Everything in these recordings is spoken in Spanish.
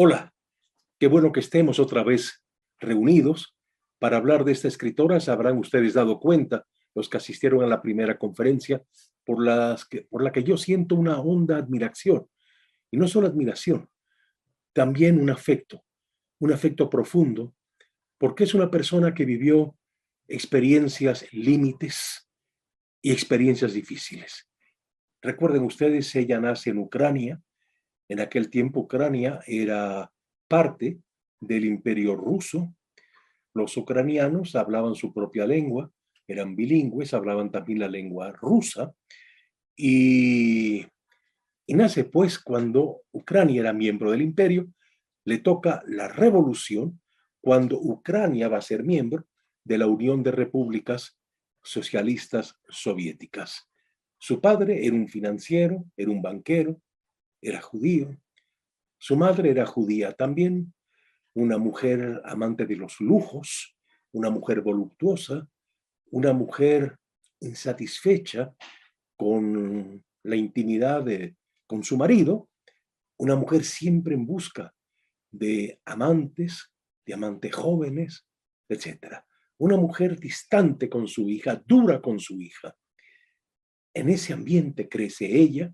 Hola, qué bueno que estemos otra vez reunidos para hablar de esta escritora. Se habrán ustedes dado cuenta, los que asistieron a la primera conferencia, por la que yo siento una honda admiración. Y no solo admiración, también un afecto profundo, porque es una persona que vivió experiencias límites y experiencias difíciles. Recuerden ustedes, ella nace en Ucrania. En aquel tiempo Ucrania era parte del Imperio Ruso. Los ucranianos hablaban su propia lengua, eran bilingües, hablaban también la lengua rusa y, y nace pues cuando Ucrania era miembro del imperio, le toca la revolución cuando Ucrania va a ser miembro de la Unión de Repúblicas Socialistas Soviéticas. Su padre era un financiero, era un banquero, era judío. Su madre era judía también, una mujer amante de los lujos, una mujer voluptuosa, una mujer insatisfecha con la intimidad con su marido, una mujer siempre en busca de amantes jóvenes, etcétera. Una mujer distante con su hija, dura con su hija. En ese ambiente crece ella,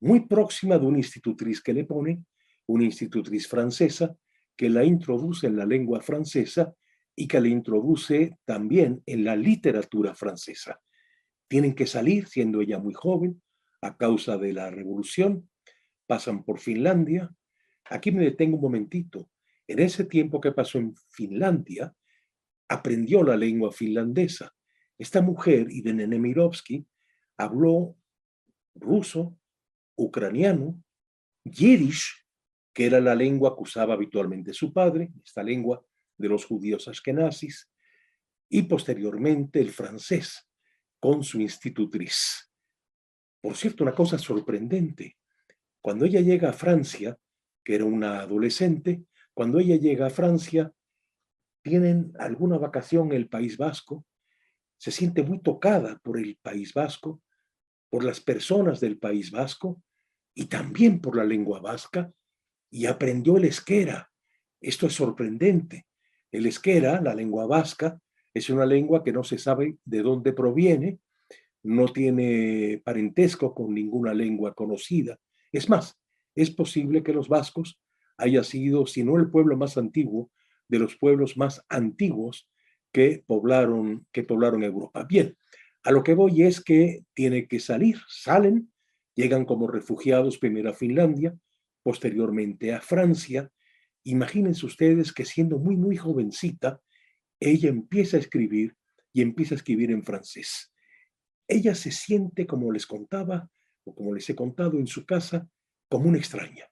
muy próxima de una institutriz que le pone, una institutriz francesa, que la introduce en la lengua francesa y que la introduce también en la literatura francesa. Tienen que salir, siendo ella muy joven, a causa de la revolución, pasan por Finlandia. Aquí me detengo un momentito. En ese tiempo que pasó en Finlandia, aprendió la lengua finlandesa. Esta mujer, Irene Nemirovsky, habló ruso, ucraniano, yiddish, que era la lengua que usaba habitualmente su padre, esta lengua de los judíos ashkenazis, y posteriormente el francés, con su institutriz. Por cierto, una cosa sorprendente, cuando ella llega a Francia, que era una adolescente, cuando ella llega a Francia, tienen alguna vacación en el País Vasco, se siente muy tocada por el País Vasco, por las personas del País Vasco y también por la lengua vasca, y aprendió el euskera. Esto es sorprendente. El euskera, la lengua vasca, es una lengua que no se sabe de dónde proviene, no tiene parentesco con ninguna lengua conocida. Es más, es posible que los vascos haya sido, si no el pueblo más antiguo, de los pueblos más antiguos que poblaron Europa. Bien, a lo que voy es que tiene que salir, salen, llegan como refugiados primero a Finlandia, posteriormente a Francia. Imagínense ustedes que siendo muy, muy jovencita, ella empieza a escribir y empieza a escribir en francés. Ella se siente, como les contaba, o como les he contado en su casa, como una extraña.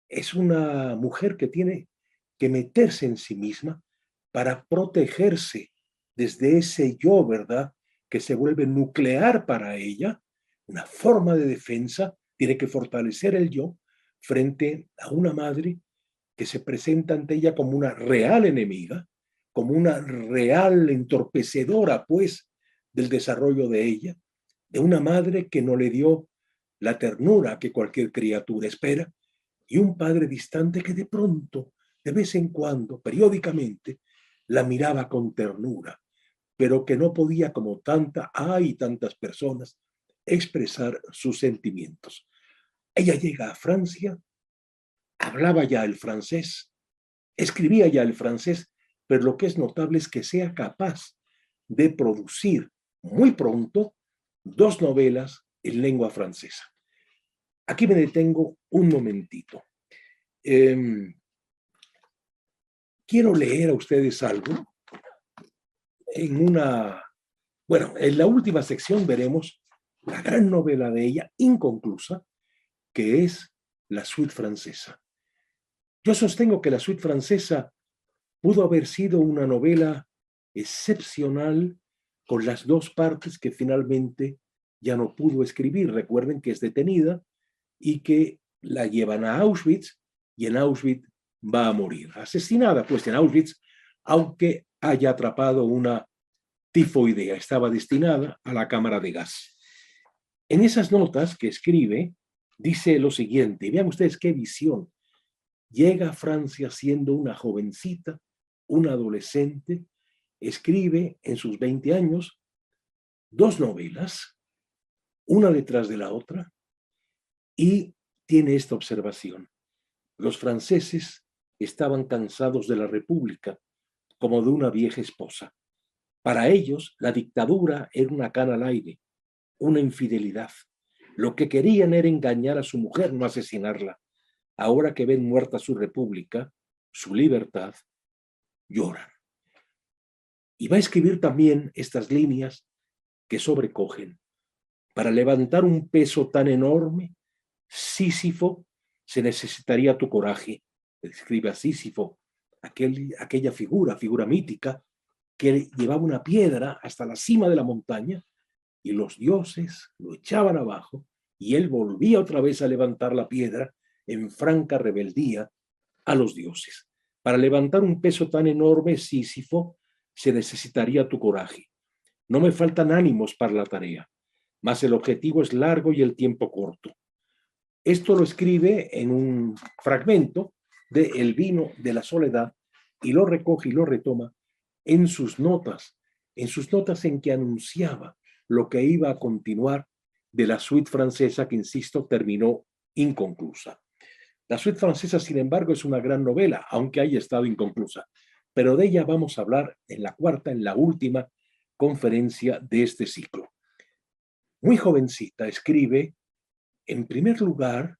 Es una mujer que tiene que meterse en sí misma para protegerse desde ese yo, ¿verdad? Que se vuelve nuclear para ella, una forma de defensa, tiene que fortalecer el yo frente a una madre que se presenta ante ella como una real enemiga, como una real entorpecedora, pues, del desarrollo de ella, de una madre que no le dio la ternura que cualquier criatura espera, y un padre distante que de pronto, de vez en cuando, periódicamente, la miraba con ternura, pero que no podía, como tantas personas, expresar sus sentimientos. Ella llega a Francia, hablaba ya el francés, escribía ya el francés, pero lo que es notable es que sea capaz de producir muy pronto 2 novelas en lengua francesa. Aquí me detengo un momentito. Quiero leer a ustedes algo en la última sección veremos la gran novela de ella, inconclusa, que es La Suite Francesa. Yo sostengo que La Suite Francesa pudo haber sido una novela excepcional con las 2 partes que finalmente ya no pudo escribir. Recuerden que es detenida y que la llevan a Auschwitz y en Auschwitz va a morir. Asesinada pues en Auschwitz, aunque haya atrapado una tifoidea, estaba destinada a la cámara de gas. En esas notas que escribe, dice lo siguiente, vean ustedes qué visión. llega a Francia siendo una jovencita, una adolescente, escribe en sus 20 años 2 novelas, una detrás de la otra, y tiene esta observación. Los franceses estaban cansados de la República, como de una vieja esposa. Para ellos, la dictadura era una cana al aire, una infidelidad. Lo que querían era engañar a su mujer, no asesinarla. Ahora que ven muerta su república, su libertad, lloran. Y va a escribir también estas líneas que sobrecogen. Para levantar un peso tan enorme, Sísifo, se necesitaría tu coraje. Escribe a Sísifo, aquella figura mítica, que llevaba una piedra hasta la cima de la montaña y los dioses lo echaban abajo y él volvía otra vez a levantar la piedra en franca rebeldía a los dioses. Para levantar un peso tan enorme, Sísifo, se necesitaría tu coraje. No me faltan ánimos para la tarea, mas el objetivo es largo y el tiempo corto. Esto lo escribe en un fragmento de El vino de la soledad y lo recoge y lo retoma en sus notas en que anunciaba lo que iba a continuar de la suite francesa que, insisto, terminó inconclusa. La suite francesa, sin embargo, es una gran novela, aunque haya estado inconclusa, pero de ella vamos a hablar en la cuarta, en la última conferencia de este ciclo. Muy jovencita, escribe, en primer lugar,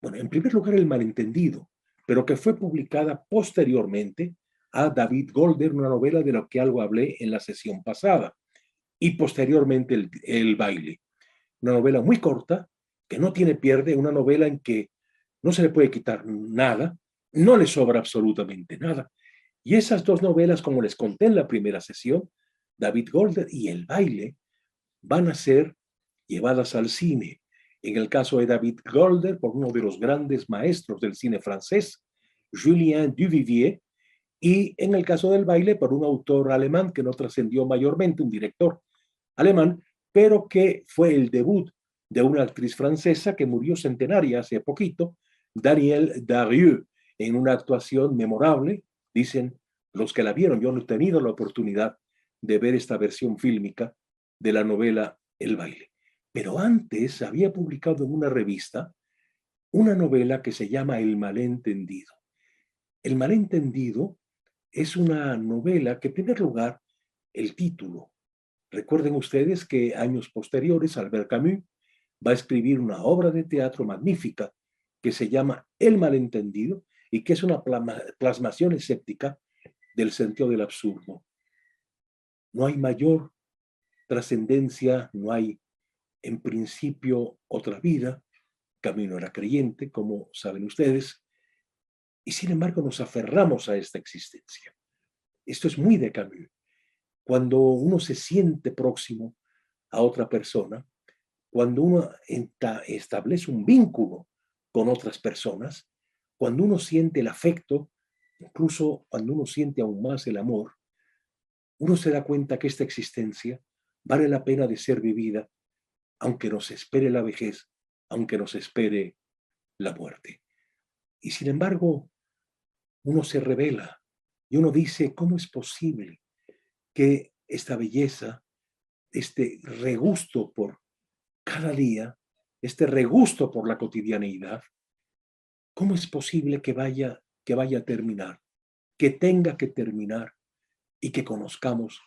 El malentendido, pero que fue publicada posteriormente a David Golder, una novela de la que algo hablé en la sesión pasada, y posteriormente el baile. Una novela muy corta, que no tiene pierde, una novela en que no se le puede quitar nada, no le sobra absolutamente nada. Y esas 2 novelas, como les conté en la primera sesión, David Golder y El baile, van a ser llevadas al cine. En el caso de David Golder, por uno de los grandes maestros del cine francés, Julien Duvivier, y en el caso del baile, por un autor alemán que no trascendió mayormente, un director alemán, pero que fue el debut de una actriz francesa que murió centenaria hace poquito, Danielle Darrieux, en una actuación memorable, dicen los que la vieron. Yo no he tenido la oportunidad de ver esta versión fílmica de la novela El baile. Pero antes había publicado en una revista una novela que se llama El malentendido. El malentendido es una novela que, en primer lugar, el título. Recuerden ustedes que años posteriores Albert Camus va a escribir una obra de teatro magnífica que se llama El malentendido y que es una plasmación escéptica del sentido del absurdo. No hay mayor trascendencia, no hay en principio otra vida. Camus no era creyente, como saben ustedes, y sin embargo nos aferramos a esta existencia. Esto es muy de Camus. Cuando uno se siente próximo a otra persona, cuando uno establece un vínculo con otras personas, cuando uno siente el afecto, incluso cuando uno siente aún más el amor, uno se da cuenta que esta existencia vale la pena de ser vivida, aunque nos espere la vejez, aunque nos espere la muerte. Y sin embargo, uno se revela y uno dice, ¿cómo es posible que esta belleza, este regusto por cada día, este regusto por la cotidianeidad, cómo es posible que vaya a terminar, que tenga que terminar y que conozcamos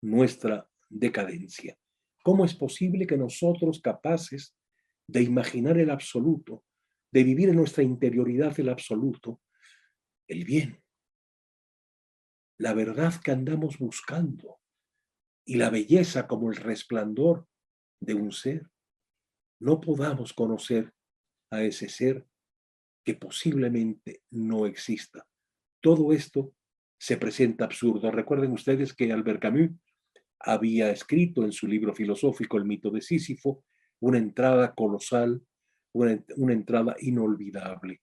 nuestra decadencia? ¿Cómo es posible que nosotros, capaces de imaginar el absoluto, de vivir en nuestra interioridad el absoluto, el bien, la verdad que andamos buscando y la belleza como el resplandor de un ser, no podamos conocer a ese ser que posiblemente no exista? Todo esto se presenta absurdo. Recuerden ustedes que Albert Camus había escrito en su libro filosófico El mito de Sísifo una entrada colosal, una entrada inolvidable.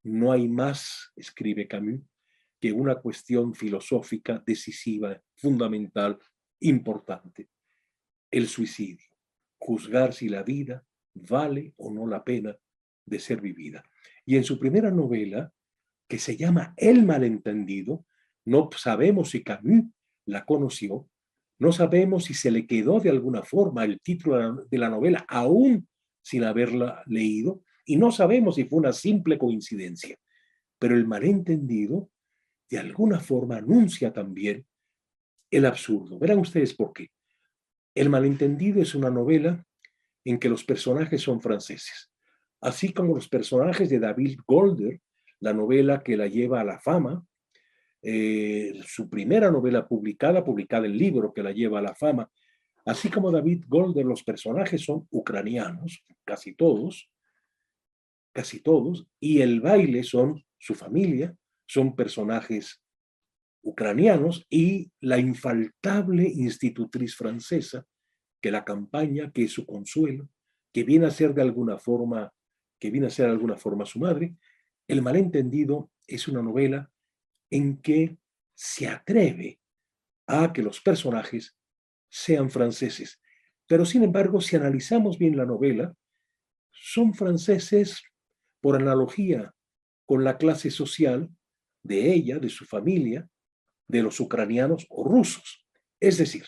No hay más, escribe Camus, que una cuestión filosófica decisiva, fundamental, importante: el suicidio. Juzgar si la vida vale o no la pena de ser vivida. Y en su primera novela, que se llama El malentendido. No sabemos si Camus la conoció, no sabemos si se le quedó de alguna forma el título de la novela aún sin haberla leído, y no sabemos si fue una simple coincidencia. Pero El malentendido de alguna forma anuncia también el absurdo. Verán ustedes por qué. El malentendido es una novela en que los personajes son franceses, así como los personajes de David Golder, la novela que la lleva a la fama, su primera novela publicada el libro que la lleva a la fama. Así como David Golder, los personajes son ucranianos, casi todos, y el baile son su familia, son personajes ucranianos, y la infaltable institutriz francesa que la acompaña, que es su consuelo, que viene a ser de alguna forma, su madre. El malentendido es una novela en que se atreve a que los personajes sean franceses. Pero sin embargo, si analizamos bien la novela, son franceses por analogía con la clase social de ella, de su familia, de los ucranianos o rusos. Es decir,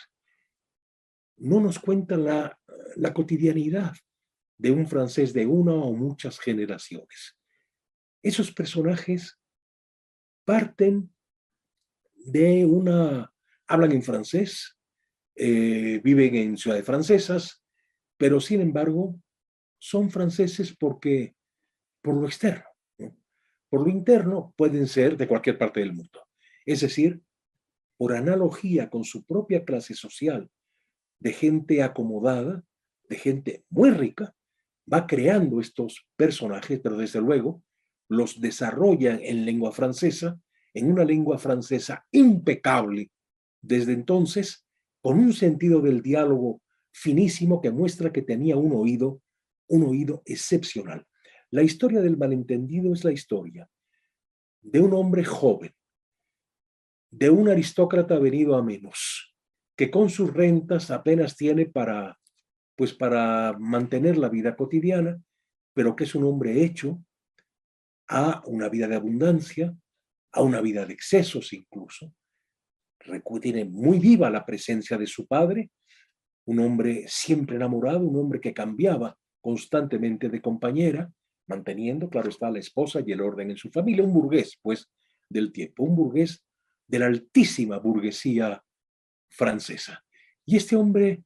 no nos cuentan la cotidianidad de un francés de una o muchas generaciones. Esos personajes parten de hablan en francés, viven en ciudades francesas, pero sin embargo son franceses por lo externo, ¿no? Por lo interno pueden ser de cualquier parte del mundo. Es decir, por analogía con su propia clase social, de gente acomodada, de gente muy rica, va creando estos personajes, pero desde luego los desarrolla en lengua francesa, en una lengua francesa impecable desde entonces, con un sentido del diálogo finísimo que muestra que tenía un oído excepcional. La historia del malentendido es la historia de un hombre joven, de un aristócrata venido a menos, que con sus rentas apenas tiene para mantener la vida cotidiana, pero que es un hombre hecho a una vida de abundancia, a una vida de excesos incluso. Tiene muy viva la presencia de su padre, un hombre siempre enamorado, un hombre que cambiaba constantemente de compañera, manteniendo, claro está, la esposa y el orden en su familia, un burgués, pues, del tiempo, un burgués de la altísima burguesía francesa. Y este hombre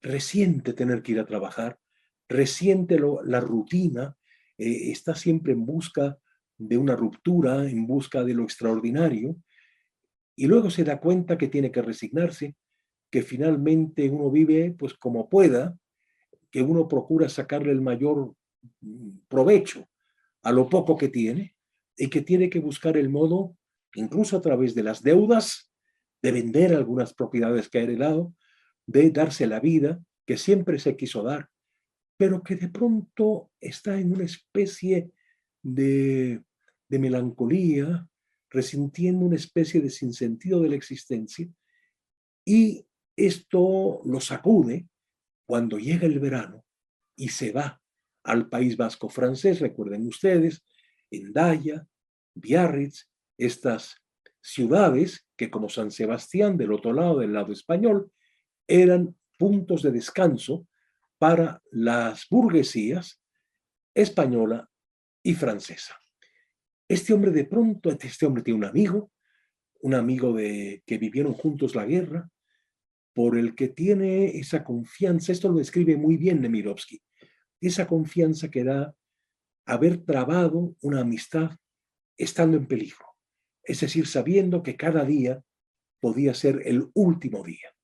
resiente tener que ir a trabajar, resiente la rutina, está siempre en busca de una ruptura, en busca de lo extraordinario, y luego se da cuenta que tiene que resignarse, que finalmente uno vive pues como pueda, que uno procura sacarle el mayor provecho a lo poco que tiene, y que tiene que buscar el modo, incluso a través de las deudas, de vender algunas propiedades que ha heredado, de darse la vida que siempre se quiso dar, pero que de pronto está en una especie de, de melancolía, resintiendo una especie de sinsentido de la existencia, y esto lo sacude cuando llega el verano y se va al País Vasco francés. Recuerden ustedes, Hendaya, Biarritz, estas ciudades que, como San Sebastián del otro lado, del lado español, eran puntos de descanso para las burguesías española y francesa. Este hombre de pronto, este hombre tiene un amigo que vivieron juntos la guerra, por el que tiene esa confianza. Esto lo describe muy bien Nemirovsky, esa confianza que da haber trabado una amistad estando en peligro, es decir, sabiendo que cada día podía ser el último día.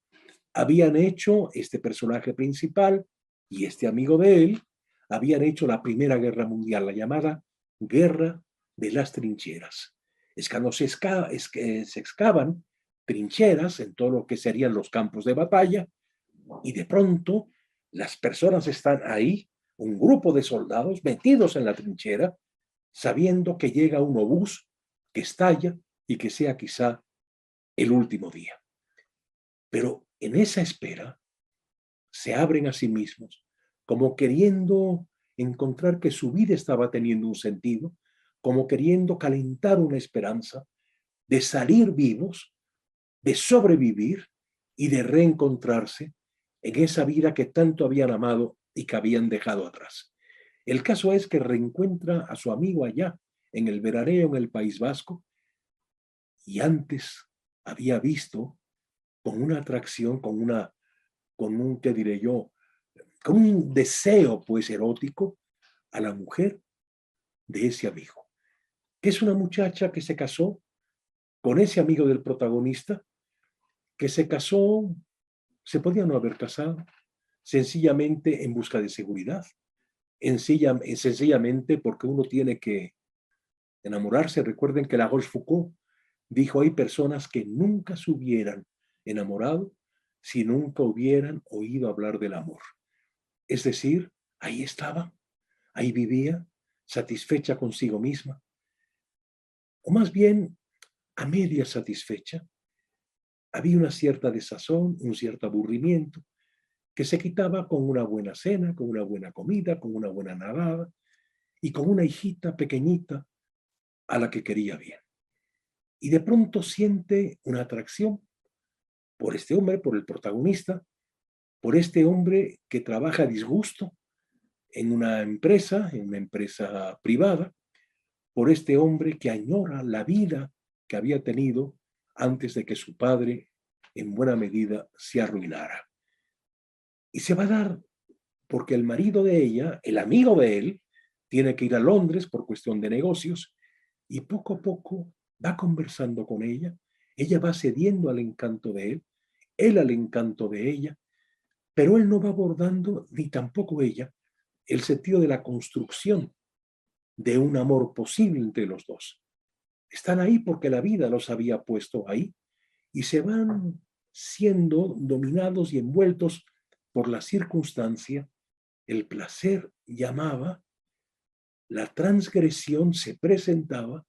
Habían hecho, este personaje principal y este amigo de él, habían hecho la Primera Guerra Mundial, la llamada Guerra de las Trincheras. Es cuando se excavan trincheras en todo lo que serían los campos de batalla, y de pronto las personas están ahí, un grupo de soldados metidos en la trinchera, sabiendo que llega un obús que estalla y que sea quizá el último día. Pero en esa espera se abren a sí mismos, como queriendo encontrar que su vida estaba teniendo un sentido, como queriendo calentar una esperanza de salir vivos, de sobrevivir y de reencontrarse en esa vida que tanto habían amado y que habían dejado atrás. El caso es que reencuentra a su amigo allá, en el veraneo en el País Vasco, y antes había visto con una atracción, con un, ¿qué diré yo? Con un deseo, pues, erótico a la mujer de ese amigo, que es una muchacha que se casó con ese amigo del protagonista, que se casó, se podía no haber casado, sencillamente en busca de seguridad, sencillamente porque uno tiene que enamorarse. Recuerden que la Rochefoucauld dijo, hay personas que nunca se hubieran enamorado si nunca hubieran oído hablar del amor. Es decir, ahí estaba, ahí vivía, satisfecha consigo misma, o más bien a media satisfecha. Había una cierta desazón, un cierto aburrimiento, que se quitaba con una buena cena, con una buena comida, con una buena nadada y con una hijita pequeñita a la que quería bien. Y de pronto siente una atracción por este hombre, por el protagonista, por este hombre que trabaja a disgusto en una empresa privada, por este hombre que añora la vida que había tenido antes de que su padre en buena medida se arruinara. Y se va a dar porque el marido de ella, el amigo de él, tiene que ir a Londres por cuestión de negocios y poco a poco va conversando con ella va cediendo al encanto de él al encanto de ella, pero él no va abordando, ni tampoco ella, el sentido de la construcción de un amor posible entre los dos. Están ahí porque la vida los había puesto ahí y se van siendo dominados y envueltos por la circunstancia. El placer llamaba, la transgresión se presentaba,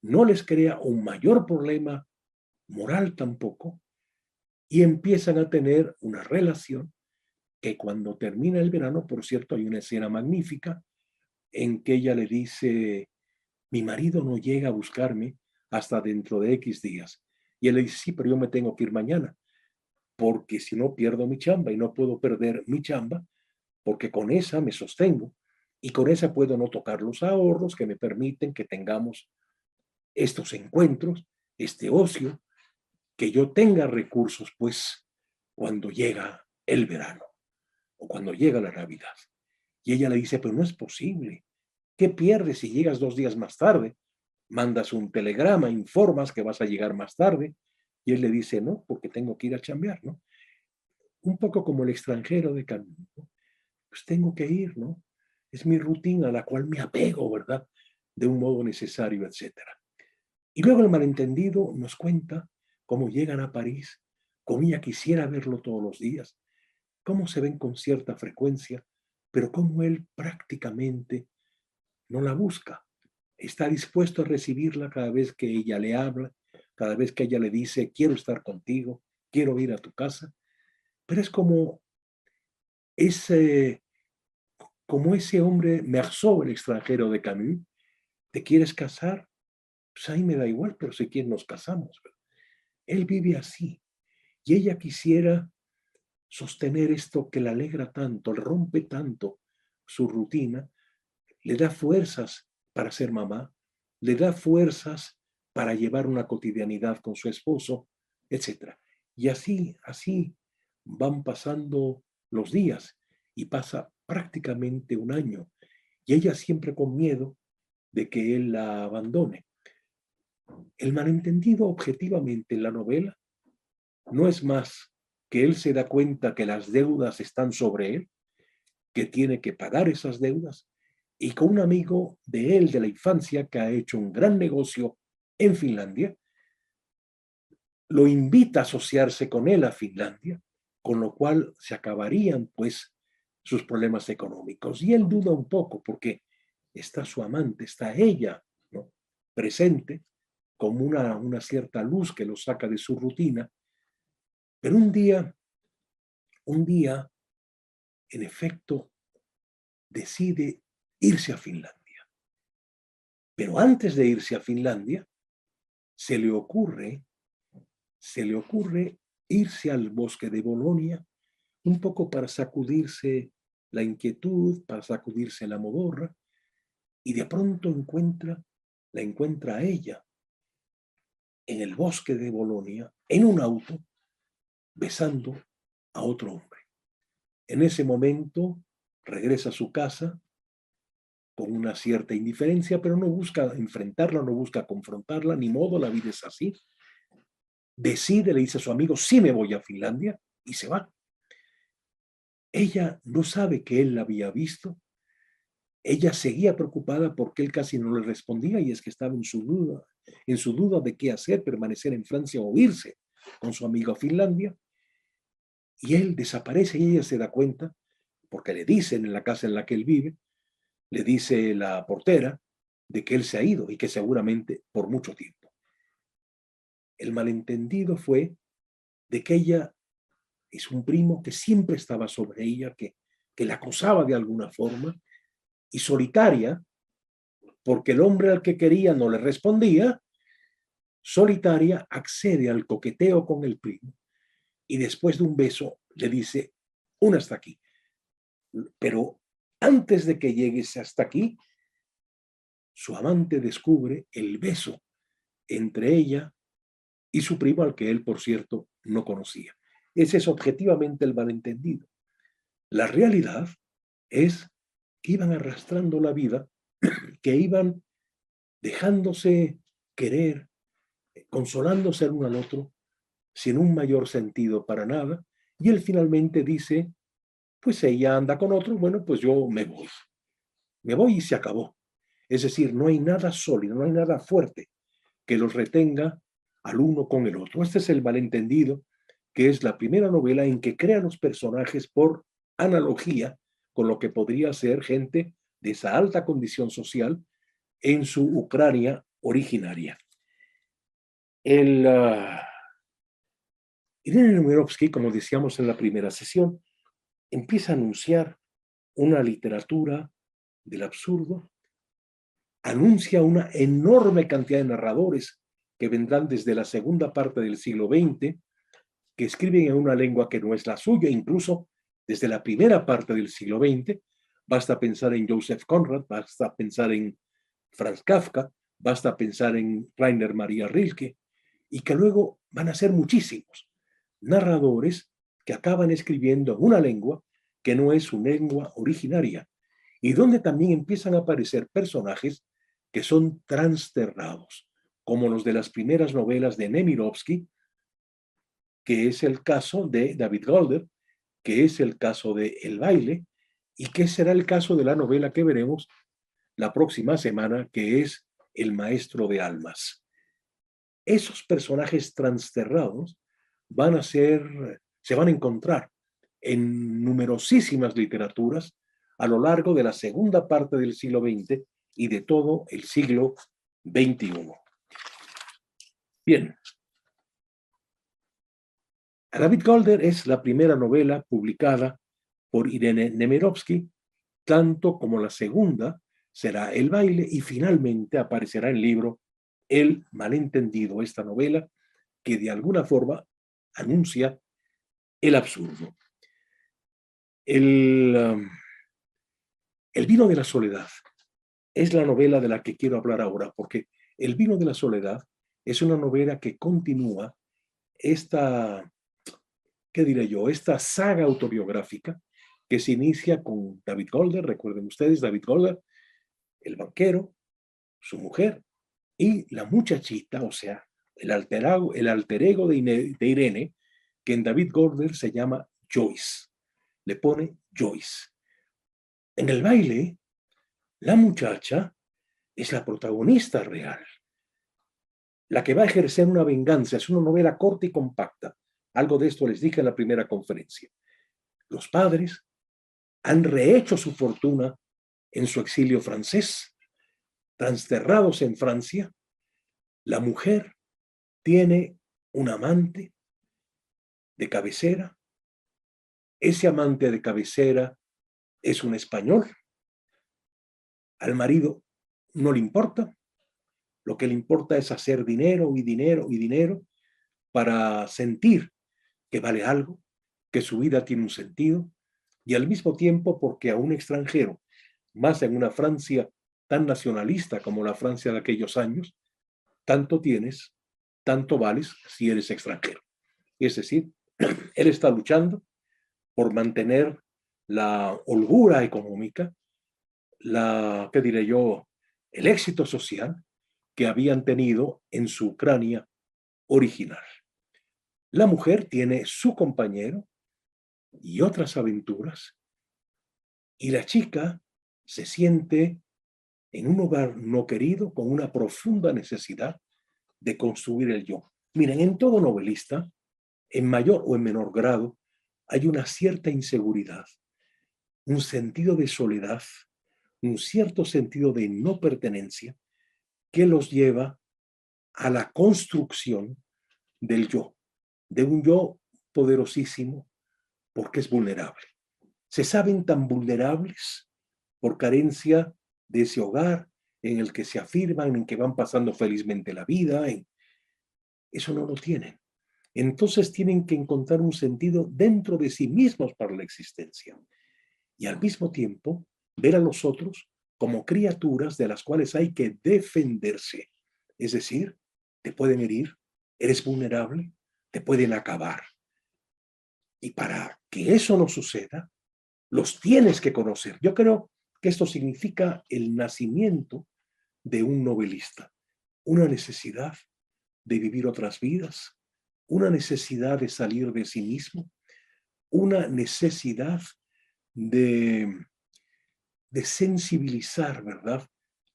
no les crea un mayor problema moral tampoco, y empiezan a tener una relación que cuando termina el verano, por cierto, hay una escena magnífica en que ella le dice, mi marido no llega a buscarme hasta dentro de X días. Y él le dice, sí, pero yo me tengo que ir mañana, porque si no pierdo mi chamba y no puedo perder mi chamba, porque con esa me sostengo y con esa puedo no tocar los ahorros que me permiten que tengamos estos encuentros, este ocio, que yo tenga recursos, pues, cuando llega el verano o cuando llega la Navidad. Y ella le dice, pero no es posible. ¿Qué pierdes si llegas 2 días más tarde? Mandas un telegrama, informas que vas a llegar más tarde. Y él le dice, no, porque tengo que ir a chambear, ¿no? Un poco como el extranjero de Camus, ¿no? Pues tengo que ir, ¿no? Es mi rutina a la cual me apego, ¿verdad? De un modo necesario, etcétera. Y luego el malentendido nos cuenta cómo llegan a París, cómo ella quisiera verlo todos los días, cómo se ven con cierta frecuencia, pero cómo él prácticamente no la busca. Está dispuesto a recibirla cada vez que ella le habla, cada vez que ella le dice, quiero estar contigo, quiero ir a tu casa, pero es ese, como ese hombre Meursault, el extranjero de Camus, ¿te quieres casar? Pues ahí me da igual, pero sé quién nos casamos. Él vive así y ella quisiera sostener esto que le alegra tanto, le rompe tanto su rutina, le da fuerzas para ser mamá, le da fuerzas para llevar una cotidianidad con su esposo, etcétera. Y así van pasando los días y pasa prácticamente un año y ella siempre con miedo de que él la abandone. El malentendido objetivamente en la novela no es más que él se da cuenta que las deudas están sobre él, que tiene que pagar esas deudas, y con un amigo de él de la infancia que ha hecho un gran negocio en Finlandia, lo invita a asociarse con él a Finlandia, con lo cual se acabarían pues sus problemas económicos. Y él duda un poco porque está su amante, está ella, ¿no?, presente como una cierta luz que lo saca de su rutina, pero un día, en efecto, decide irse a Finlandia. Pero antes de irse a Finlandia, se le ocurre irse al bosque de Bolonia, un poco para sacudirse la inquietud, para sacudirse la modorra, y de pronto la encuentra a ella en el bosque de Bolonia, en un auto, besando a otro hombre. En ese momento regresa a su casa con una cierta indiferencia, pero no busca enfrentarla, no busca confrontarla, ni modo, la vida es así. Decide, le dice a su amigo, sí me voy a Finlandia, y se va. Ella no sabe que él la había visto. Ella seguía preocupada porque él casi no le respondía, y es que estaba en su duda de qué hacer, permanecer en Francia o irse con su amigo a Finlandia. Y él desaparece y ella se da cuenta, porque le dicen en la casa en la que él vive, le dice la portera de que él se ha ido y que seguramente por mucho tiempo. El malentendido fue de que ella es un primo que siempre estaba sobre ella, que la acosaba de alguna forma, y solitaria, porque el hombre al que quería no le respondía, solitaria accede al coqueteo con el primo y después de un beso le dice, un hasta aquí. Pero antes de que llegues hasta aquí, su amante descubre el beso entre ella y su primo, al que él, por cierto, no conocía. Ese es objetivamente el malentendido. La realidad es que iban arrastrando la vida, que iban dejándose querer, consolándose el uno al otro, sin un mayor sentido para nada, y él finalmente dice, pues ella anda con otro, bueno, pues yo me voy y se acabó. Es decir, no hay nada sólido, no hay nada fuerte que los retenga al uno con el otro. Este es el malentendido, que es la primera novela en que crea los personajes por analogía con lo que podría ser gente de esa alta condición social en su Ucrania originaria. Irene Nemirovsky, como decíamos en la primera sesión, empieza a anunciar una literatura del absurdo, anuncia una enorme cantidad de narradores que vendrán desde la segunda parte del siglo XX, que escriben en una lengua que no es la suya, incluso desde la primera parte del siglo XX. Basta pensar en Joseph Conrad, basta pensar en Franz Kafka, basta pensar en Rainer Maria Rilke, y que luego van a ser muchísimos narradores que acaban escribiendo en una lengua que no es su lengua originaria, y donde también empiezan a aparecer personajes que son transterrados, como los de las primeras novelas de Nemirovsky, que es el caso de David Golder, que es el caso de El baile, y que será el caso de la novela que veremos la próxima semana, que es El maestro de almas. Esos personajes transterrados se van a encontrar en numerosísimas literaturas a lo largo de la segunda parte del siglo XX y de todo el siglo XXI. Bien. David Golder es la primera novela publicada por Irene Nemirovsky, tanto como la segunda será El baile, y finalmente aparecerá el libro El malentendido, esta novela que de alguna forma anuncia el absurdo. El vino de la soledad es la novela de la que quiero hablar ahora, porque El vino de la soledad es una novela que continúa esta, ¿qué diré yo?, esta saga autobiográfica que se inicia con David Golder. Recuerden ustedes, David Golder, el banquero, su mujer y la muchachita, o sea, el alter ego de Irene, que en David Golder se llama Joyce. Le pone Joyce. En El baile, la muchacha es la protagonista real, la que va a ejercer una venganza. Es una novela corta y compacta. Algo de esto les dije en la primera conferencia. Los padres han rehecho su fortuna en su exilio francés, transterrados en Francia. La mujer tiene un amante de cabecera. Ese amante de cabecera es un español. Al marido no le importa, Lo que le importa es hacer dinero y dinero y dinero para sentir que vale algo, que su vida tiene un sentido, y al mismo tiempo porque a un extranjero, más en una Francia tan nacionalista como la Francia de aquellos años, tanto tienes, tanto vales si eres extranjero. Es decir, él está luchando por mantener la holgura económica, ¿qué diré yo? El éxito social que habían tenido en su Ucrania original. La mujer tiene su compañero y otras aventuras, y la chica se siente en un hogar no querido con una profunda necesidad de construir el yo. Miren, en todo novelista, en mayor o en menor grado, hay una cierta inseguridad, un sentido de soledad, un cierto sentido de no pertenencia que los lleva a la construcción del yo, de un yo poderosísimo porque es vulnerable. Se saben tan vulnerables por carencia de ese hogar en el que se afirman, en que van pasando felizmente la vida, eso no lo tienen. Entonces tienen que encontrar un sentido dentro de sí mismos para la existencia y al mismo tiempo ver a los otros como criaturas de las cuales hay que defenderse. Es decir, te pueden herir, eres vulnerable, te pueden acabar. Y para que eso no suceda, los tienes que conocer. Yo creo que esto significa el nacimiento de un novelista, una necesidad de vivir otras vidas, una necesidad de salir de sí mismo, una necesidad de, de sensibilizar, ¿verdad?,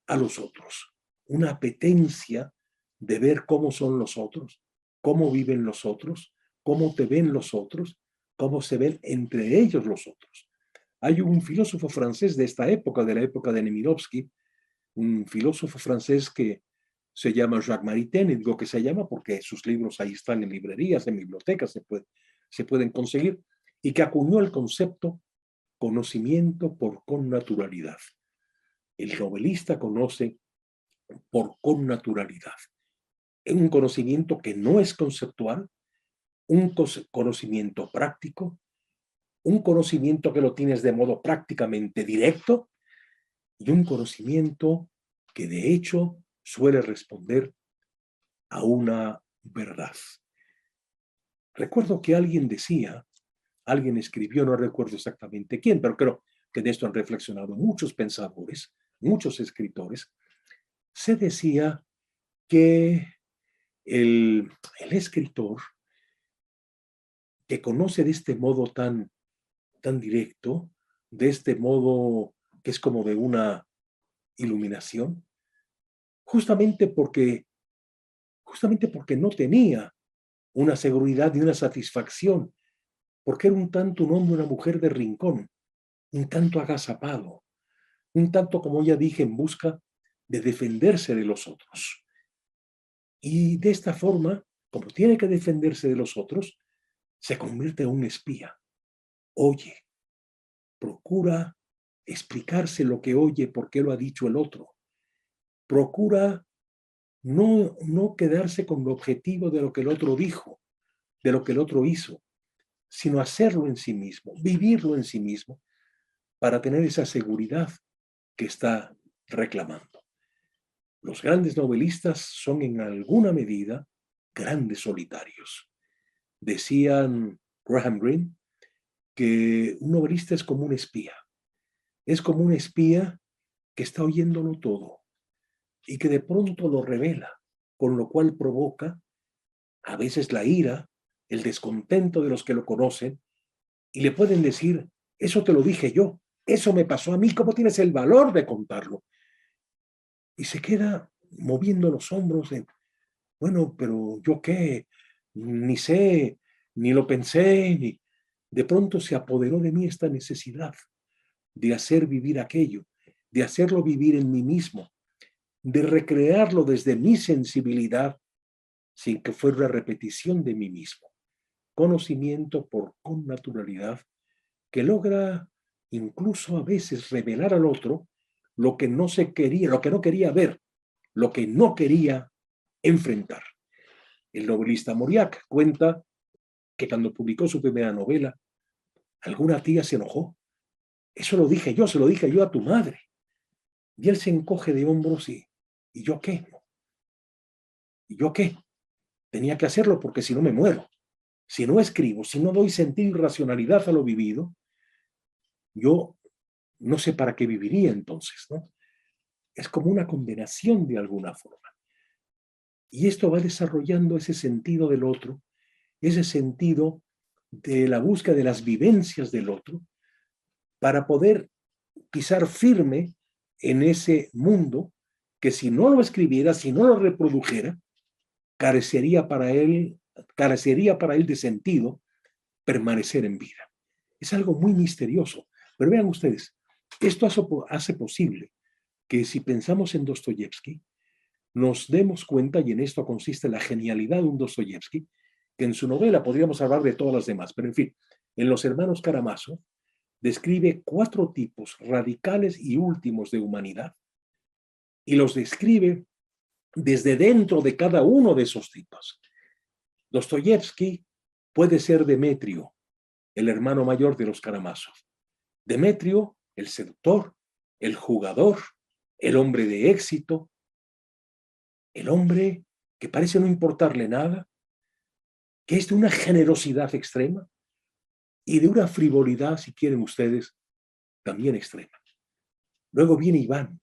a los otros, una apetencia de ver cómo son los otros, cómo viven los otros, cómo te ven los otros, cómo se ven entre ellos los otros. Hay un filósofo francés de esta época, de la época de Nemirovsky, un filósofo francés que se llama Jacques Maritain, y digo que se llama porque sus libros ahí están en librerías, en bibliotecas, se pueden conseguir, y que acuñó el concepto conocimiento por connaturalidad. El novelista conoce por connaturalidad. Es un conocimiento que no es conceptual, un conocimiento práctico, un conocimiento que lo tienes de modo prácticamente directo y un conocimiento que de hecho suele responder a una verdad. Recuerdo que alguien decía, alguien escribió, no recuerdo exactamente quién, pero creo que de esto han reflexionado muchos pensadores, muchos escritores, se decía que el escritor que conoce de este modo tan directo, de este modo que es como de una iluminación, justamente porque, justamente porque no tenía una seguridad y una satisfacción, porque era un tanto un hombre, una mujer de rincón, un tanto agazapado, un tanto, como ya dije, en busca de defenderse de los otros. Y de esta forma, como tiene que defenderse de los otros, se convierte en un espía. Oye, procura explicarse lo que oye, por qué lo ha dicho el otro. Procura no quedarse con el objetivo de lo que el otro dijo, de lo que el otro hizo, sino hacerlo en sí mismo, vivirlo en sí mismo, para tener esa seguridad que está reclamando. Los grandes novelistas son en alguna medida grandes solitarios. Decían Graham Greene que un novelista es como un espía. Es como un espía que está oyéndolo todo y que de pronto lo revela, con lo cual provoca a veces la ira, el descontento de los que lo conocen y le pueden decir, eso te lo dije yo, eso me pasó a mí, ¿cómo tienes el valor de contarlo? Y se queda moviendo los hombros de, bueno, pero yo qué, ni sé, ni lo pensé, ni... De pronto se apoderó de mí esta necesidad de hacer vivir aquello, de hacerlo vivir en mí mismo, de recrearlo desde mi sensibilidad sin que fuera una repetición de mí mismo. Conocimiento por connaturalidad que logra incluso a veces revelar al otro lo que no se quería, lo que no quería ver, lo que no quería enfrentar. El novelista Moriac cuenta que cuando publicó su primera novela, alguna tía se enojó. Eso lo dije yo, se lo dije yo a tu madre. Y él se encoge de hombros ¿y yo qué? ¿Y yo qué? Tenía que hacerlo porque si no me muero. Si no escribo, si no doy sentido y racionalidad a lo vivido, yo no sé para qué viviría entonces, ¿no? Es como una condenación de alguna forma. Y esto va desarrollando ese sentido del otro, ese sentido de la búsqueda de las vivencias del otro, para poder pisar firme en ese mundo que si no lo escribiera, si no lo reprodujera, carecería para él de sentido permanecer en vida. Es algo muy misterioso. Pero vean ustedes, esto hace posible que si pensamos en Dostoyevsky, nos demos cuenta, y en esto consiste la genialidad de un Dostoyevsky, que en su novela podríamos hablar de todas las demás, pero en fin, en Los hermanos Karamazov describe 4 tipos radicales y últimos de humanidad y los describe desde dentro de cada uno de esos tipos. Dostoyevsky puede ser Demetrio, el hermano mayor de los Karamazov. Demetrio, el seductor, el jugador, el hombre de éxito, el hombre que parece no importarle nada, que es de una generosidad extrema y de una frivolidad, si quieren ustedes, también extrema. Luego viene Iván.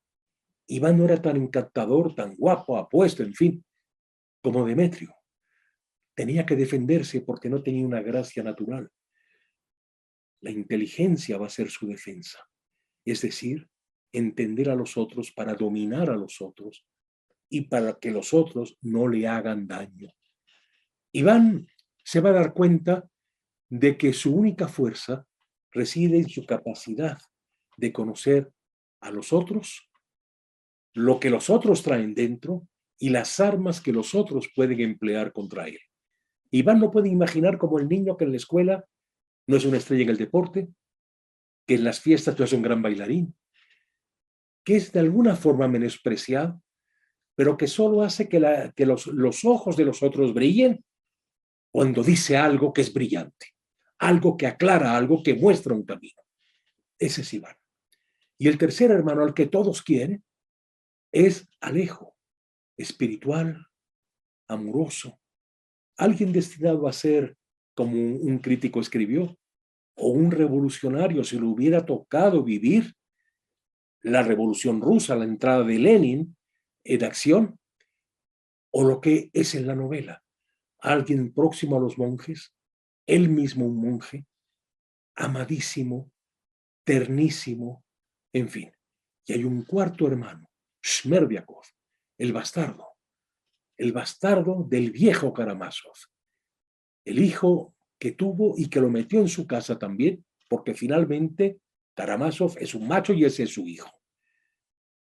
Iván no era tan encantador, tan guapo, apuesto, en fin, como Demetrio. Tenía que defenderse porque no tenía una gracia natural. La inteligencia va a ser su defensa. Es decir, entender a los otros para dominar a los otros y para que los otros no le hagan daño. Iván se va a dar cuenta de que su única fuerza reside en su capacidad de conocer a los otros, lo que los otros traen dentro y las armas que los otros pueden emplear contra él. Iván no puede imaginar como el niño que en la escuela no es una estrella en el deporte, que en las fiestas no es un gran bailarín, que es de alguna forma menospreciado, pero que solo hace que los ojos de los otros brillen cuando dice algo que es brillante, algo que aclara, algo que muestra un camino. Ese es Iván. Y el tercer hermano al que todos quieren es Alejo, espiritual, amoroso, alguien destinado a ser, como un crítico escribió, o un revolucionario si le hubiera tocado vivir la revolución rusa, la entrada de Lenin en acción, o lo que es en la novela, alguien próximo a los monjes, él mismo un monje, amadísimo, ternísimo, en fin. Y hay un cuarto hermano, Smerdiakov, el bastardo del viejo Karamazov, el hijo que tuvo y que lo metió en su casa también, porque finalmente Karamazov es un macho y ese es su hijo.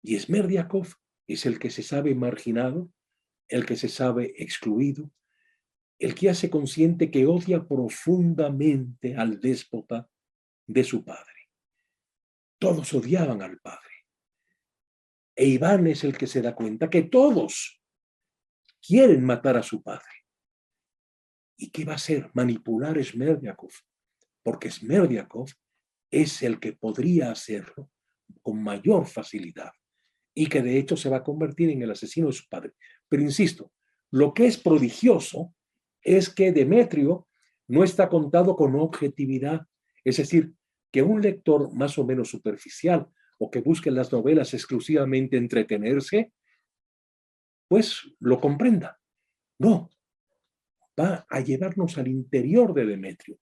Y Smerdiakov es el que se sabe marginado, el que se sabe excluido, el que hace consciente que odia profundamente al déspota de su padre. Todos odiaban al padre. E Iván es el que se da cuenta que todos quieren matar a su padre. ¿Y qué va a hacer? Manipular a Smerdiakov, porque Smerdiakov es el que podría hacerlo con mayor facilidad y que de hecho se va a convertir en el asesino de su padre. Pero insisto, lo que es prodigioso es que Demetrio no está contado con objetividad, es decir, que un lector más o menos superficial o que busque en las novelas exclusivamente entretenerse, pues lo comprenda. No, va a llevarnos al interior de Demetrio.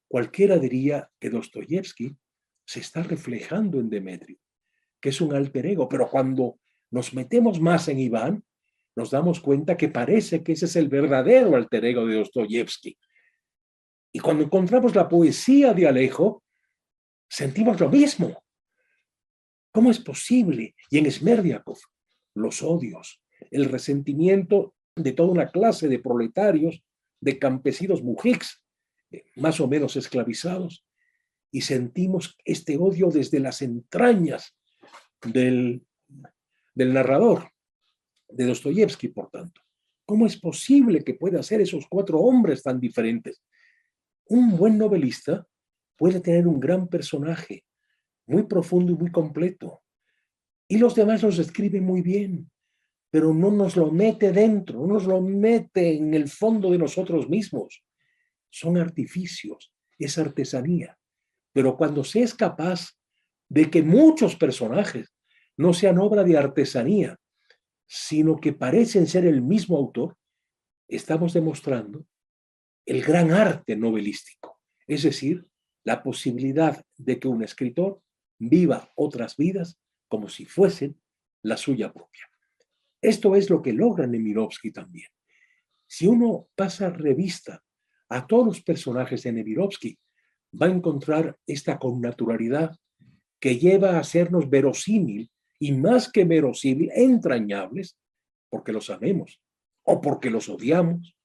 Cualquiera diría que Dostoyevsky se está reflejando en Demetrio, que es un alter ego, pero cuando nos metemos más en Iván, nos damos cuenta que parece que ese es el verdadero alter ego de Dostoyevsky. Y cuando encontramos la poesía de Alejo, sentimos lo mismo. ¿Cómo es posible? Y en Smerdiakov, los odios, el resentimiento de toda una clase de proletarios, de campesinos mujiks, más o menos esclavizados, y sentimos este odio desde las entrañas del narrador. de Dostoyevsky, por tanto. ¿Cómo es posible que pueda ser esos cuatro hombres tan diferentes? Un buen novelista puede tener un gran personaje, muy profundo y muy completo, y los demás los escriben muy bien, pero no nos lo mete dentro, no nos lo mete en el fondo de nosotros mismos. Son artificios, es artesanía. Pero cuando se es capaz de que muchos personajes no sean obra de artesanía, sino que parecen ser el mismo autor, estamos demostrando el gran arte novelístico, es decir, la posibilidad de que un escritor viva otras vidas como si fuesen la suya propia. Esto es lo que logra Nemirovsky también. Si uno pasa revista a todos los personajes de Nemirovsky, va a encontrar esta connaturalidad que lleva a hacernos verosímil y más que verosímil, entrañables, porque los amemos o porque los odiamos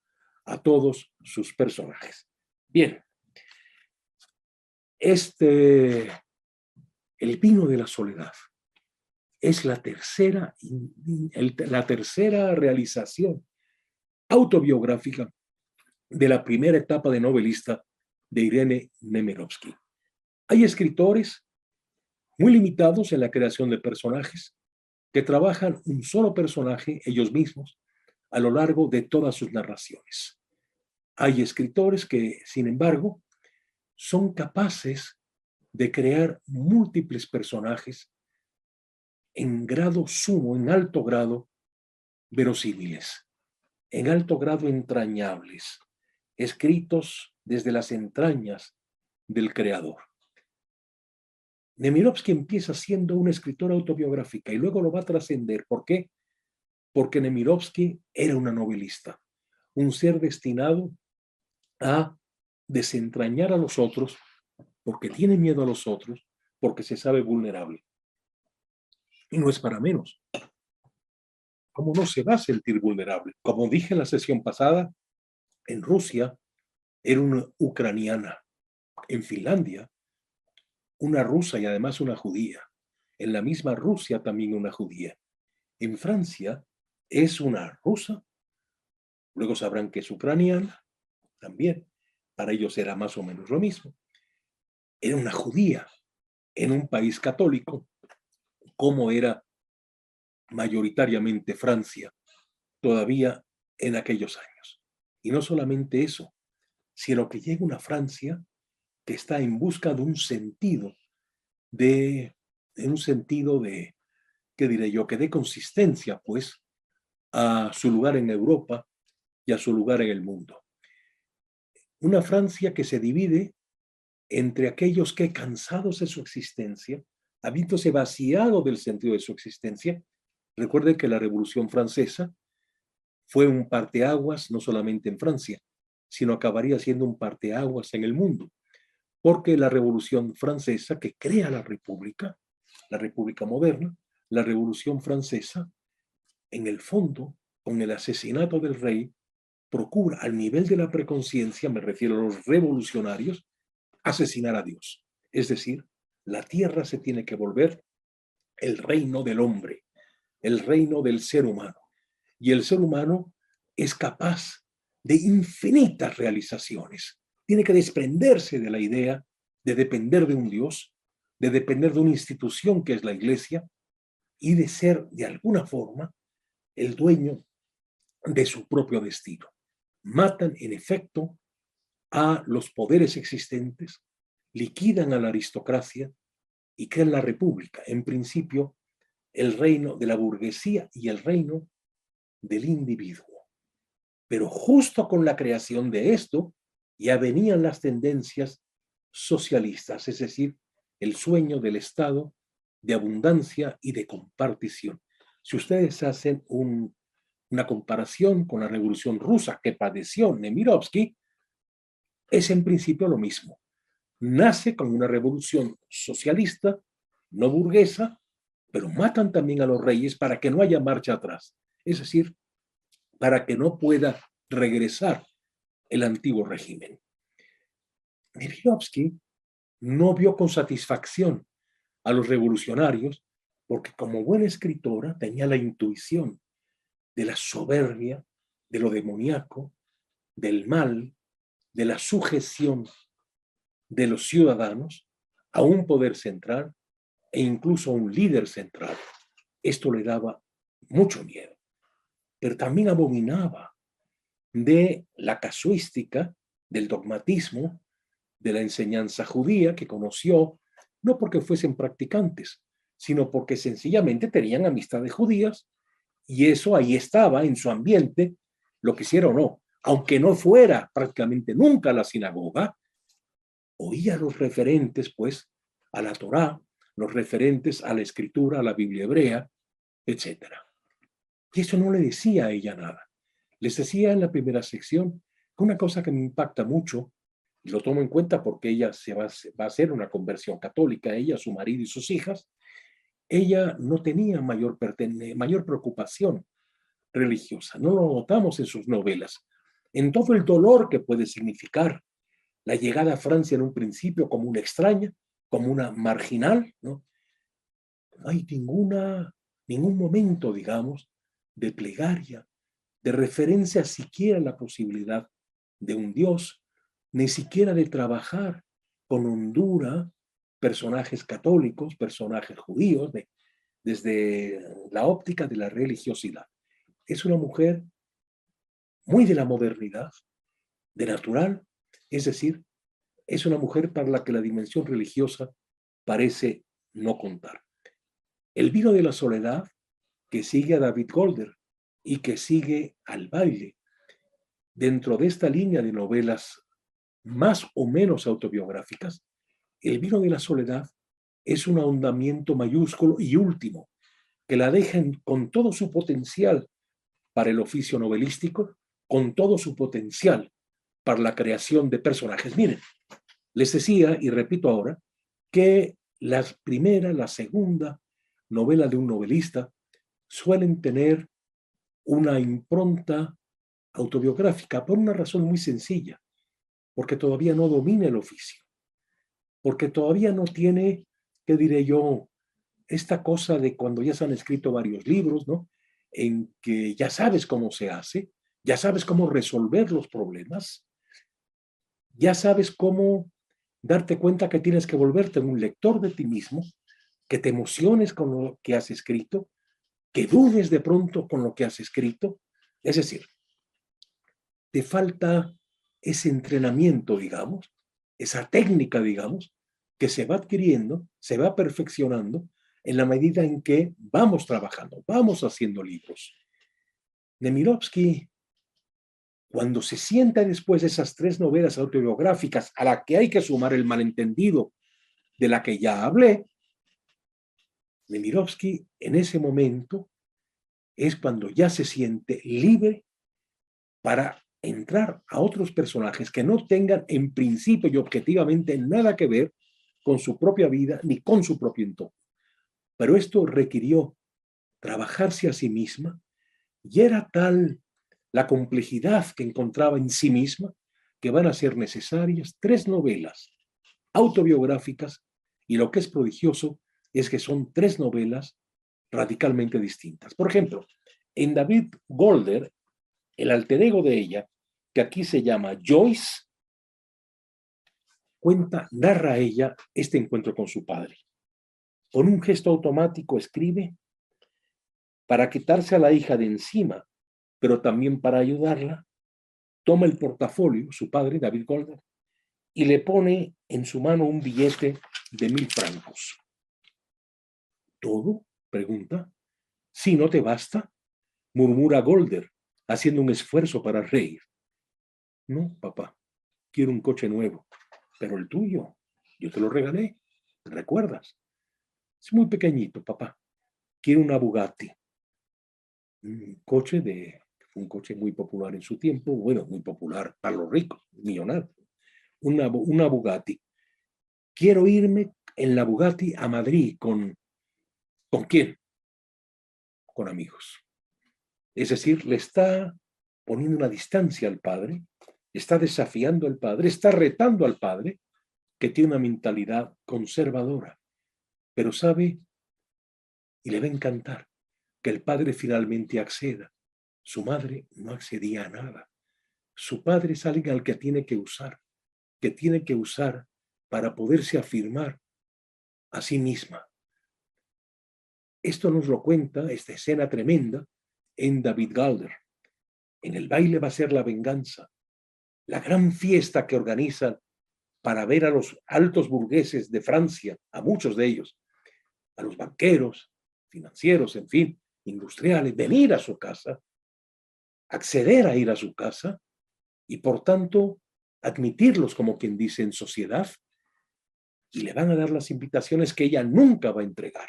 a todos sus personajes. Bien, El vino de la soledad es la tercera realización autobiográfica de la primera etapa de novelista de Irene Nemirovsky. Hay escritores muy limitados en la creación de personajes que trabajan un solo personaje ellos mismos a lo largo de todas sus narraciones. Hay escritores que, sin embargo, son capaces de crear múltiples personajes en grado sumo, en alto grado verosímiles, en alto grado entrañables, escritos desde las entrañas del creador. Nemirovsky empieza siendo una escritora autobiográfica y luego lo va a trascender. ¿Por qué? Porque Nemirovsky era una novelista, un ser destinado a desentrañar a los otros porque tiene miedo a los otros, porque se sabe vulnerable. Y no es para menos. ¿Cómo no se va a sentir vulnerable? Como dije en la sesión pasada, en Rusia era una ucraniana, en Finlandia una rusa y además una judía, en la misma Rusia también una judía, en Francia es una rusa, luego sabrán que es ucraniana, también, para ellos era más o menos lo mismo, era una judía en un país católico, como era mayoritariamente Francia, todavía en aquellos años. Y no solamente eso, sino que llega una Francia que está en busca de un sentido, de ¿qué diré yo? Que dé consistencia, pues, a su lugar en Europa y a su lugar en el mundo. Una Francia que se divide entre aquellos que, cansados de su existencia, habiéndose vaciado del sentido de su existencia, recuerden que la Revolución Francesa fue un parteaguas no solamente en Francia, sino acabaría siendo un parteaguas en el mundo, porque la Revolución Francesa que crea la República moderna, la Revolución Francesa, en el fondo, con el asesinato del rey, procura al nivel de la preconciencia, me refiero a los revolucionarios, asesinar a Dios. Es decir, la tierra se tiene que volver el reino del hombre, el reino del ser humano. Y el ser humano es capaz de infinitas realizaciones. Tiene que desprenderse de la idea de depender de un Dios, de depender de una institución que es la Iglesia y de ser de alguna forma el dueño de su propio destino. Matan en efecto a los poderes existentes, liquidan a la aristocracia y crean la república, en principio el reino de la burguesía y el reino del individuo. Pero justo con la creación de esto ya venían las tendencias socialistas, es decir, el sueño del Estado de abundancia y de compartición. Si ustedes hacen una comparación con la Revolución Rusa que padeció Nemirovsky, es en principio lo mismo. Nace con una revolución socialista, no burguesa, pero matan también a los reyes para que no haya marcha atrás. Es decir, para que no pueda regresar el antiguo régimen. Nemirovsky no vio con satisfacción a los revolucionarios porque como buena escritora tenía la intuición de la soberbia, de lo demoníaco, del mal, de la sujeción de los ciudadanos a un poder central e incluso a un líder central. Esto le daba mucho miedo, pero también abominaba de la casuística, del dogmatismo, de la enseñanza judía que conoció, no porque fuesen practicantes, sino porque sencillamente tenían amistades judías y eso ahí estaba en su ambiente, lo quisiera o no. Aunque no fuera prácticamente nunca a la sinagoga, oía los referentes, pues, a la Torá, los referentes a la escritura, a la Biblia hebrea, etcétera. Y eso no le decía a ella nada. Les decía en la primera sección que una cosa que me impacta mucho, y lo tomo en cuenta porque ella va a hacer una conversión católica, ella, su marido y sus hijas, ella no tenía mayor preocupación religiosa. No lo notamos en sus novelas. En todo el dolor que puede significar la llegada a Francia en un principio como una extraña, como una marginal, ¿no? No hay ningún momento, digamos, de plegaria, de referencia siquiera a la posibilidad de un Dios, ni siquiera de trabajar con hondura personajes católicos, personajes judíos, desde la óptica de la religiosidad. Es una mujer muy de la modernidad, de natural, es decir, es una mujer para la que la dimensión religiosa parece no contar. El vino de la soledad, que sigue a David Golder y que sigue al baile, dentro de esta línea de novelas más o menos autobiográficas, el vino de la soledad es un ahondamiento mayúsculo y último que la deja con todo su potencial para el oficio novelístico, con todo su potencial para la creación de personajes. Miren, les decía, y repito ahora, que la primera, la segunda novela de un novelista suelen tener una impronta autobiográfica por una razón muy sencilla, porque todavía no domina el oficio, porque todavía no tiene, ¿qué diré yo? Esta cosa de cuando ya se han escrito varios libros, ¿no? En que ya sabes cómo se hace, ya sabes cómo resolver los problemas, ya sabes cómo darte cuenta que tienes que volverte un lector de ti mismo, que te emociones con lo que has escrito, que dudes de pronto con lo que has escrito. Es decir, te falta ese entrenamiento, digamos, esa técnica, digamos, que se va adquiriendo, se va perfeccionando en la medida en que vamos trabajando, vamos haciendo libros. Nemirovsky, cuando se sienta después de esas 3 novelas autobiográficas a la que hay que sumar el malentendido de la que ya hablé, Nemirovsky en ese momento es cuando ya se siente libre para entrar a otros personajes que no tengan en principio y objetivamente nada que ver con su propia vida ni con su propio entorno. Pero esto requirió trabajarse a sí misma y era tal la complejidad que encontraba en sí misma que van a ser necesarias 3 novelas autobiográficas y lo que es prodigioso es que son 3 novelas radicalmente distintas. Por ejemplo, en David Golder, el alter ego de ella, que aquí se llama Joyce, narra ella este encuentro con su padre. Con un gesto automático escribe para quitarse a la hija de encima, pero también para ayudarla, toma el portafolio, su padre, David Golder, y le pone en su mano un billete de 1,000 francos. ¿Todo? Pregunta. ¿Sí, no te basta? Murmura Golder, haciendo un esfuerzo para reír. No, papá, quiero un coche nuevo, pero el tuyo, yo te lo regalé, ¿te recuerdas? Es muy pequeñito, papá. Quiero una Bugatti. Un coche muy popular en su tiempo, bueno, muy popular para los ricos, millonarios. Una Bugatti. Quiero irme en la Bugatti a Madrid ¿con quién? Con amigos. Es decir, le está poniendo una distancia al padre, está desafiando al padre, está retando al padre, que tiene una mentalidad conservadora, pero sabe y le va a encantar que el padre finalmente acceda Su madre no accedía a nada. Su padre es alguien al que tiene que usar para poderse afirmar a sí misma. Esto nos lo cuenta esta escena tremenda en David Galder. En el baile va a ser la venganza, la gran fiesta que organizan para ver a los altos burgueses de Francia, a muchos de ellos, a los banqueros, financieros, en fin, industriales, venir a su casa, acceder a ir a su casa y por tanto admitirlos como quien dice en sociedad, y le van a dar las invitaciones que ella nunca va a entregar.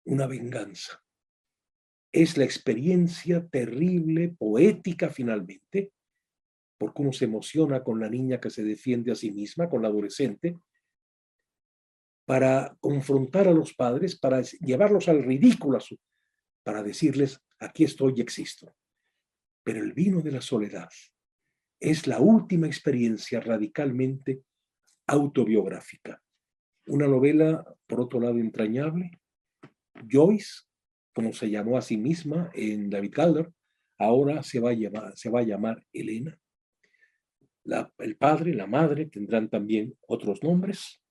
Una venganza. Es la experiencia terrible, poética finalmente, porque uno se emociona con la niña que se defiende a sí misma, con la adolescente, para confrontar a los padres, para llevarlos al ridículo, para decirles, aquí estoy y existo. Pero el vino de la soledad es la última experiencia radicalmente autobiográfica. Una novela, por otro lado, entrañable. Joyce, como se llamó a sí misma en David Calder, ahora se va a llamar Elena. El padre, la madre tendrán también otros nombres.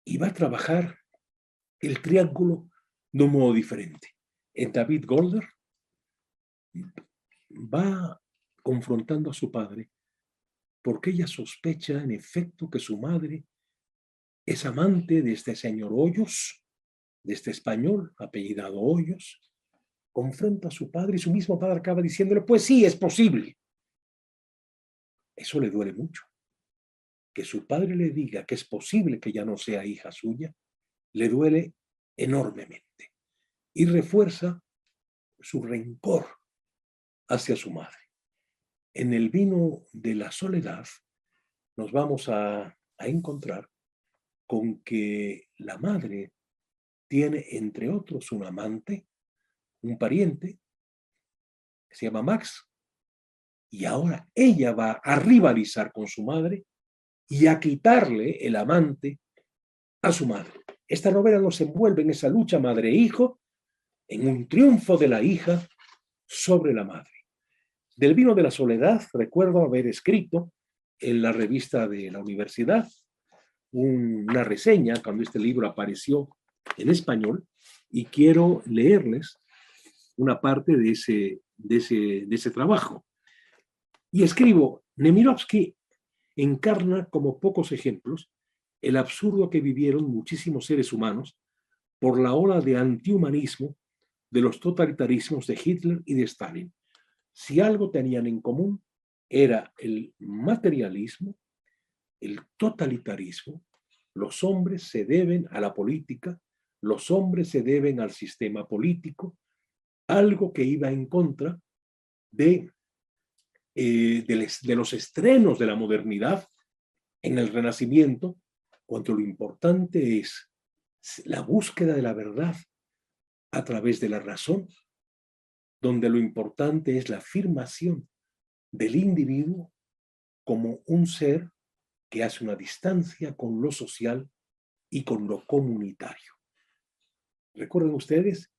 Y va a trabajar el triángulo de un modo diferente. En David Golder va confrontando a su padre porque ella sospecha en efecto que su madre es amante de este señor Hoyos, de este español apellidado Hoyos. Confronta a su padre y su mismo padre acaba diciéndole, pues sí, es posible. Eso le duele mucho. Que su padre le diga que es posible que ya no sea hija suya, le duele enormemente y refuerza su rencor hacia su madre. En el vino de la soledad nos vamos a encontrar con que la madre tiene, entre otros, un amante, un pariente, que se llama Max, y ahora ella va a rivalizar con su madre y a quitarle el amante a su madre. Esta novela nos envuelve en esa lucha madre-hijo, en un triunfo de la hija sobre la madre. Del vino de la soledad recuerdo haber escrito en la revista de la universidad una reseña cuando este libro apareció en español y quiero leerles una parte de ese trabajo. Y escribo, Nemirovsky encarna como pocos ejemplos el absurdo que vivieron muchísimos seres humanos por la ola de antihumanismo de los totalitarismos de Hitler y de Stalin. Si algo tenían en común era el materialismo, el totalitarismo. Los hombres se deben a la política, los hombres se deben al sistema político, algo que iba en contra de los estrenos de la modernidad en el Renacimiento, cuando lo importante es la búsqueda de la verdad a través de la razón, donde lo importante es la afirmación del individuo como un ser que hace una distancia con lo social y con lo comunitario. Recuerden ustedes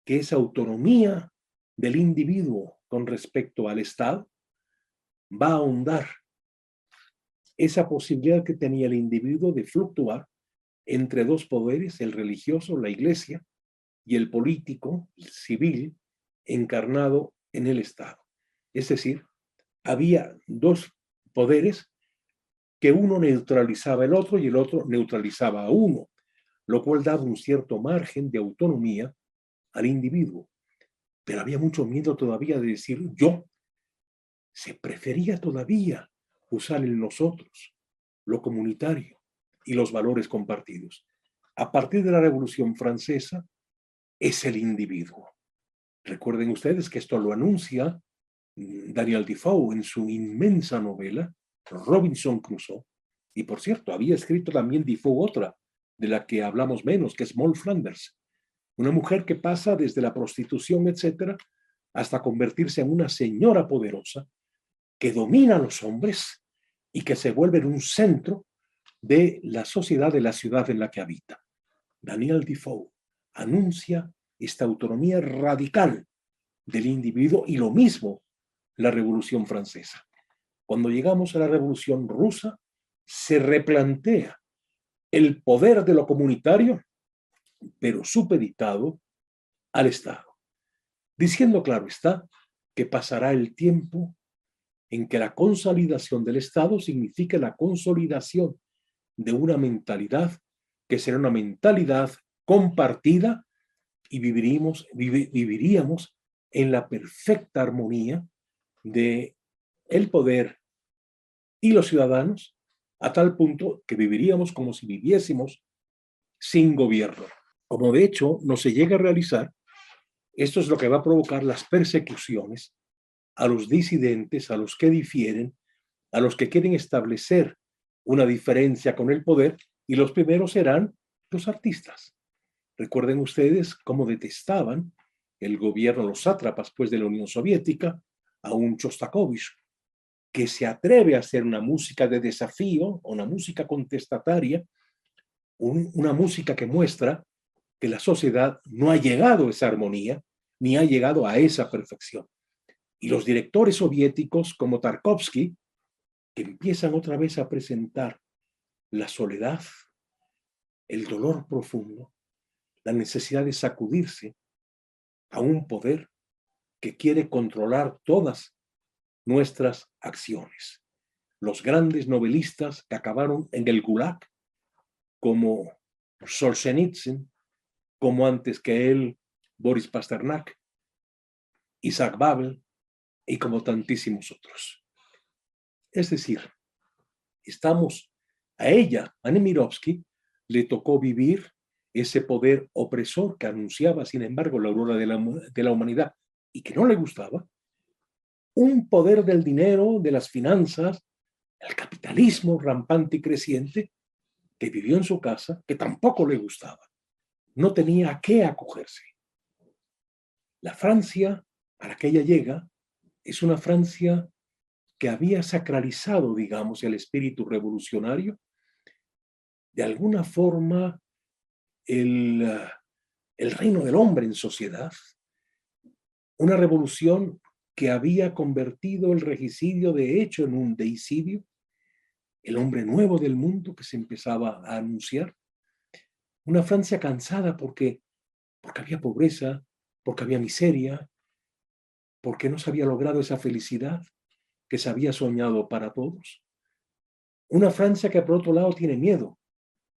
que esa autonomía del individuo con respecto al Estado va a ahondar esa posibilidad que tenía el individuo de fluctuar entre dos poderes, el religioso, la iglesia, y el político, el civil, encarnado en el Estado. Es decir, había dos poderes que uno neutralizaba el otro y el otro neutralizaba a uno, lo cual daba un cierto margen de autonomía al individuo. Pero había mucho miedo todavía de decir yo. Se prefería todavía usar el nosotros, lo comunitario y los valores compartidos. A partir de la Revolución Francesa, es el individuo. Recuerden ustedes que esto lo anuncia Daniel Defoe en su inmensa novela Robinson Crusoe. Y por cierto, había escrito también Defoe otra, de la que hablamos menos, que es Moll Flanders. Una mujer que pasa desde la prostitución, etcétera, hasta convertirse en una señora poderosa que domina a los hombres y que se vuelve en un centro de la sociedad de la ciudad en la que habita. Daniel Defoe anuncia esta autonomía radical del individuo, y lo mismo la Revolución Francesa. Cuando llegamos a la Revolución Rusa, se replantea el poder de lo comunitario, pero supeditado al Estado, diciendo, claro está, que pasará el tiempo en que la consolidación del Estado significa la consolidación de una mentalidad que será una mentalidad compartida, y viviríamos en la perfecta armonía de el poder y los ciudadanos, a tal punto que viviríamos como si viviésemos sin gobierno. Como de hecho no se llega a realizar, esto es lo que va a provocar las persecuciones a los disidentes, a los que difieren, a los que quieren establecer una diferencia con el poder, y los primeros serán los artistas. Recuerden ustedes cómo detestaban el gobierno, los sátrapas pues, de la Unión Soviética, a un Shostakovich, que se atreve a hacer una música de desafío, una música contestataria, una música que muestra que la sociedad no ha llegado a esa armonía, ni ha llegado a esa perfección. Y los directores soviéticos como Tarkovsky, que empiezan otra vez a presentar la soledad, el dolor profundo, la necesidad de sacudirse a un poder que quiere controlar todas nuestras acciones. Los grandes novelistas que acabaron en el Gulag, como Solzhenitsyn, como antes que él Boris Pasternak, Isaac Babel y como tantísimos otros. Es decir, a ella, a Nemirovsky, le tocó vivir ese poder opresor que anunciaba, sin embargo, la aurora de la humanidad y que no le gustaba, un poder del dinero, de las finanzas, el capitalismo rampante y creciente, que vivió en su casa, que tampoco le gustaba. No tenía a qué acogerse. La Francia a la que ella llega es una Francia que había sacralizado, digamos, el espíritu revolucionario. De alguna forma, el reino del hombre en sociedad, una revolución que había convertido el regicidio de hecho en un deicidio, el hombre nuevo del mundo que se empezaba a anunciar, una Francia cansada porque había pobreza, porque había miseria, porque no se había logrado esa felicidad que se había soñado para todos. Una Francia que por otro lado tiene miedo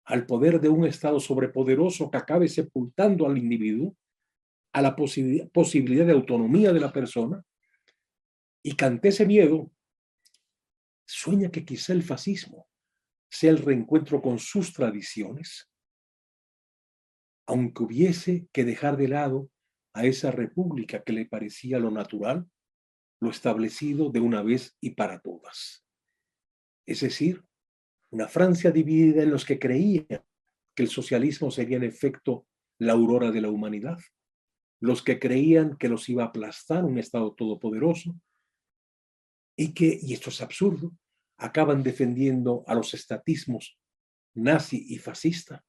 al poder de un Estado sobrepoderoso que acabe sepultando al individuo, a la posibilidad de autonomía de la persona, y que ante ese miedo sueña que quizá el fascismo sea el reencuentro con sus tradiciones, aunque hubiese que dejar de lado a esa república que le parecía lo natural, lo establecido de una vez y para todas. Es decir, una Francia dividida en los que creían que el socialismo sería en efecto la aurora de la humanidad, los que creían que los iba a aplastar un Estado todopoderoso, y esto es absurdo, acaban defendiendo a los estatismos nazi y fascista.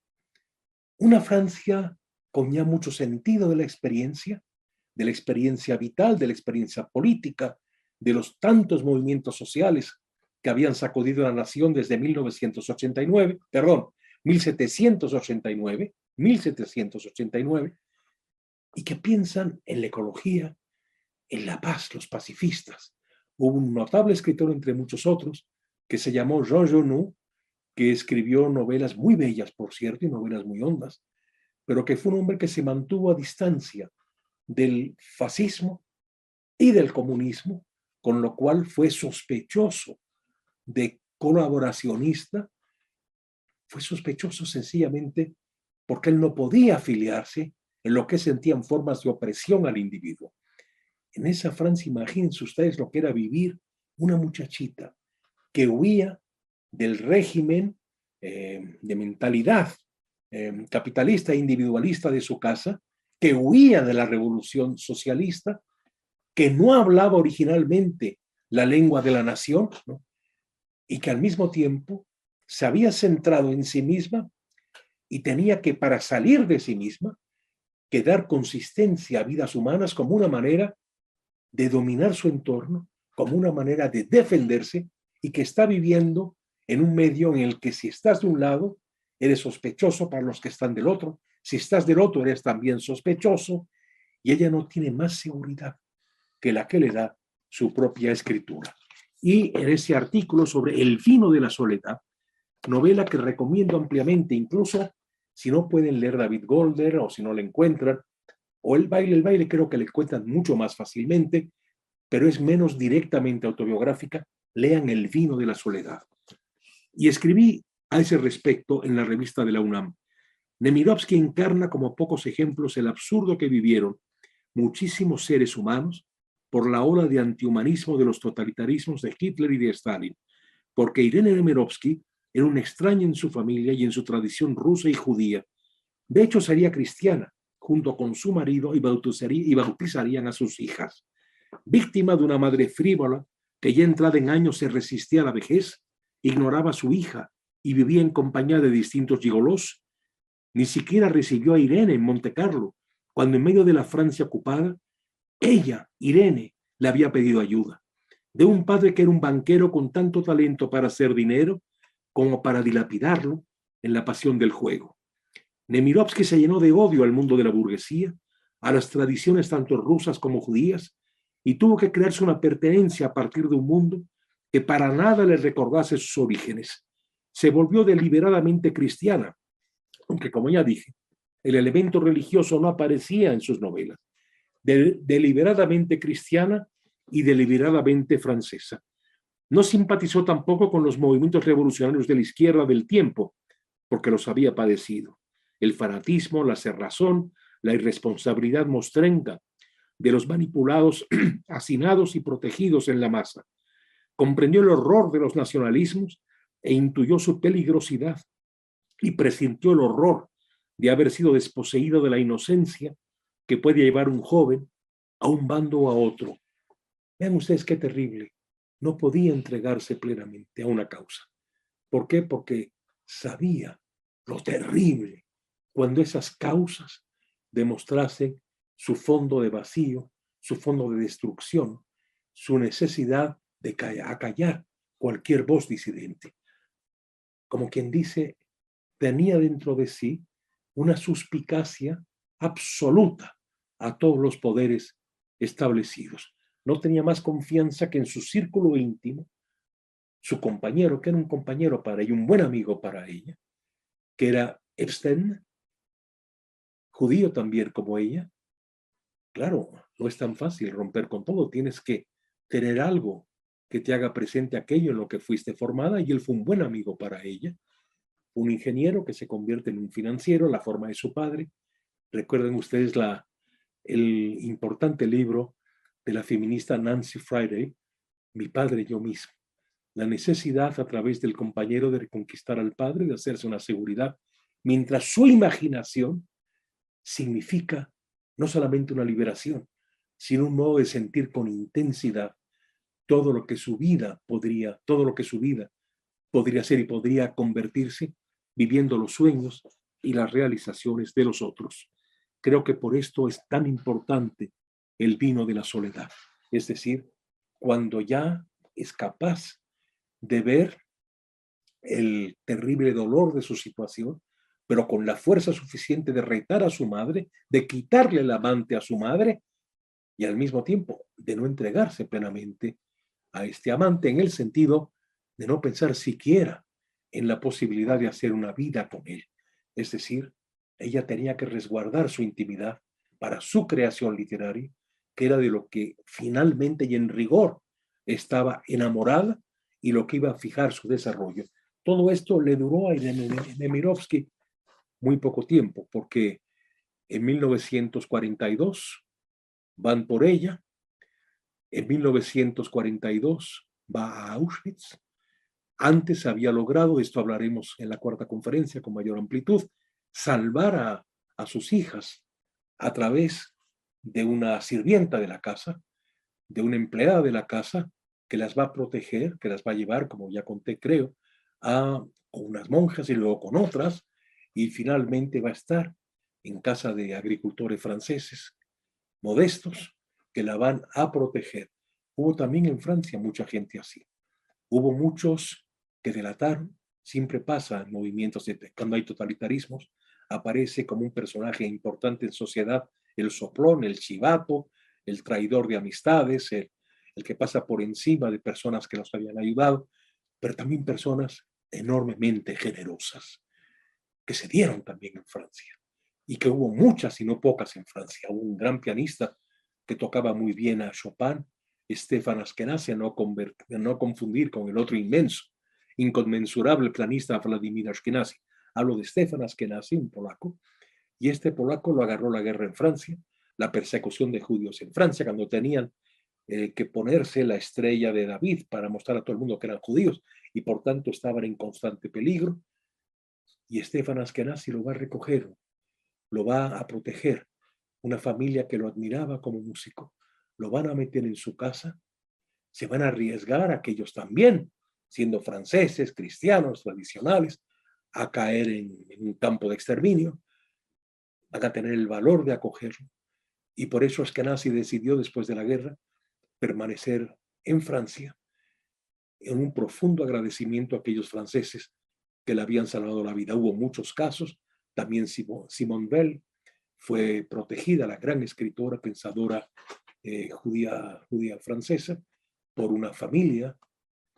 Una Francia con ya mucho sentido de la experiencia vital, de la experiencia política, de los tantos movimientos sociales que habían sacudido a la nación desde 1789, y que piensan en la ecología, en la paz, los pacifistas. Hubo un notable escritor entre muchos otros que se llamó Jean Genot, que escribió novelas muy bellas, por cierto, y novelas muy hondas, pero que fue un hombre que se mantuvo a distancia del fascismo y del comunismo, con lo cual fue sospechoso de colaboracionista, fue sospechoso sencillamente porque él no podía afiliarse en lo que sentían formas de opresión al individuo. En esa Francia, imagínense ustedes lo que era vivir una muchachita que huía del régimen de mentalidad capitalista e individualista de su casa, que huía de la revolución socialista, que no hablaba originalmente la lengua de la nación, ¿no? Y que al mismo tiempo se había centrado en sí misma y tenía que, para salir de sí misma, que dar consistencia a vidas humanas como una manera de dominar su entorno como una manera de defenderse y que está viviendo en un medio en el que si estás de un lado, eres sospechoso para los que están del otro, si estás del otro, eres también sospechoso, y ella no tiene más seguridad que la que le da su propia escritura. Y en ese artículo sobre El vino de la soledad, novela que recomiendo ampliamente, incluso si no pueden leer David Golder o si no la encuentran, o El baile creo que le cuentan mucho más fácilmente, pero es menos directamente autobiográfica, lean El vino de la soledad. Y escribí a ese respecto en la revista de la UNAM. Nemirovsky encarna como pocos ejemplos el absurdo que vivieron muchísimos seres humanos por la ola de antihumanismo de los totalitarismos de Hitler y de Stalin, porque Irene Nemirovsky era una extraña en su familia y en su tradición rusa y judía. De hecho, sería cristiana, junto con su marido, y bautizarían a sus hijas. Víctima de una madre frívola que ya entrada en años se resistía a la vejez, ignoraba a su hija y vivía en compañía de distintos gigolós, ni siquiera recibió a Irene en Montecarlo, cuando en medio de la Francia ocupada, ella, Irene, le había pedido ayuda, de un padre que era un banquero con tanto talento para hacer dinero como para dilapidarlo en la pasión del juego. Nemirovsky se llenó de odio al mundo de la burguesía, a las tradiciones tanto rusas como judías, y tuvo que crearse una pertenencia a partir de un mundo que para nada le recordase sus orígenes. Se volvió deliberadamente cristiana, aunque como ya dije, el elemento religioso no aparecía en sus novelas. Deliberadamente cristiana y deliberadamente francesa. No simpatizó tampoco con los movimientos revolucionarios de la izquierda del tiempo, porque los había padecido. El fanatismo, la cerrazón, la irresponsabilidad mostrenca de los manipulados, hacinados y protegidos en la masa. Comprendió el horror de los nacionalismos e intuyó su peligrosidad y presintió el horror de haber sido desposeído de la inocencia que puede llevar un joven a un bando o a otro. Vean ustedes qué terrible. No podía entregarse plenamente a una causa. ¿Por qué? Porque sabía lo terrible cuando esas causas demostrasen su fondo de vacío, su fondo de destrucción, su necesidad de acallar cualquier voz disidente. Como quien dice, tenía dentro de sí una suspicacia absoluta a todos los poderes establecidos. No tenía más confianza que en su círculo íntimo, su compañero, que era un compañero para ella, un buen amigo para ella, que era Epstein, judío también como ella. Claro, no es tan fácil romper con todo, tienes que tener algo que te haga presente aquello en lo que fuiste formada, y él fue un buen amigo para ella, un ingeniero que se convierte en un financiero, la forma de su padre. Recuerden ustedes el importante libro de la feminista Nancy Friday, Mi padre y yo mismo. La necesidad a través del compañero de reconquistar al padre, de hacerse una seguridad, mientras su imaginación significa no solamente una liberación, sino un modo de sentir con intensidad todo lo que su vida podría ser y podría convertirse viviendo los sueños y las realizaciones de los otros. Creo que por esto es tan importante el vino de la soledad. Es decir, cuando ya es capaz de ver el terrible dolor de su situación, pero con la fuerza suficiente de retar a su madre, de quitarle el amante a su madre y al mismo tiempo de no entregarse plenamente a este amante en el sentido de no pensar siquiera en la posibilidad de hacer una vida con él. Es decir, ella tenía que resguardar su intimidad para su creación literaria, que era de lo que finalmente y en rigor estaba enamorada y lo que iba a fijar su desarrollo. Todo esto le duró a Nemirovsky muy poco tiempo, porque en 1942 van por ella, en 1942 va a Auschwitz. Antes había logrado, esto hablaremos en la cuarta conferencia con mayor amplitud, salvar a sus hijas a través de una sirvienta de la casa, de una empleada de la casa que las va a proteger, que las va a llevar, como ya conté, creo, a unas monjas y luego con otras, y finalmente va a estar en casa de agricultores franceses modestos, que la van a proteger. Hubo también en Francia mucha gente así. Hubo muchos que delataron. Siempre pasa en movimientos, cuando hay totalitarismos, aparece como un personaje importante en sociedad el soplón, el chivato, el traidor de amistades, el que pasa por encima de personas que nos habían ayudado, pero también personas enormemente generosas, que se dieron también en Francia, y que hubo muchas y no pocas en Francia. Hubo un gran pianista que tocaba muy bien a Chopin, Stefan Askanazy, no confundir con el otro inmenso, inconmensurable pianista Vladimir Ashkenazy. Hablo de Stefan Askanazy, un polaco, y este polaco lo agarró la guerra en Francia, la persecución de judíos en Francia, cuando tenían que ponerse la estrella de David para mostrar a todo el mundo que eran judíos y por tanto estaban en constante peligro. Y Stefan Askanazy lo va a recoger, lo va a proteger. Una familia que lo admiraba como músico, lo van a meter en su casa, se van a arriesgar aquellos también, siendo franceses, cristianos, tradicionales, a caer en un campo de exterminio, van a tener el valor de acogerlo. Y por eso Askanazy decidió, después de la guerra, permanecer en Francia, en un profundo agradecimiento a aquellos franceses que le habían salvado la vida. Hubo muchos casos, también Simone Weil fue protegida, la gran escritora, pensadora judía francesa, por una familia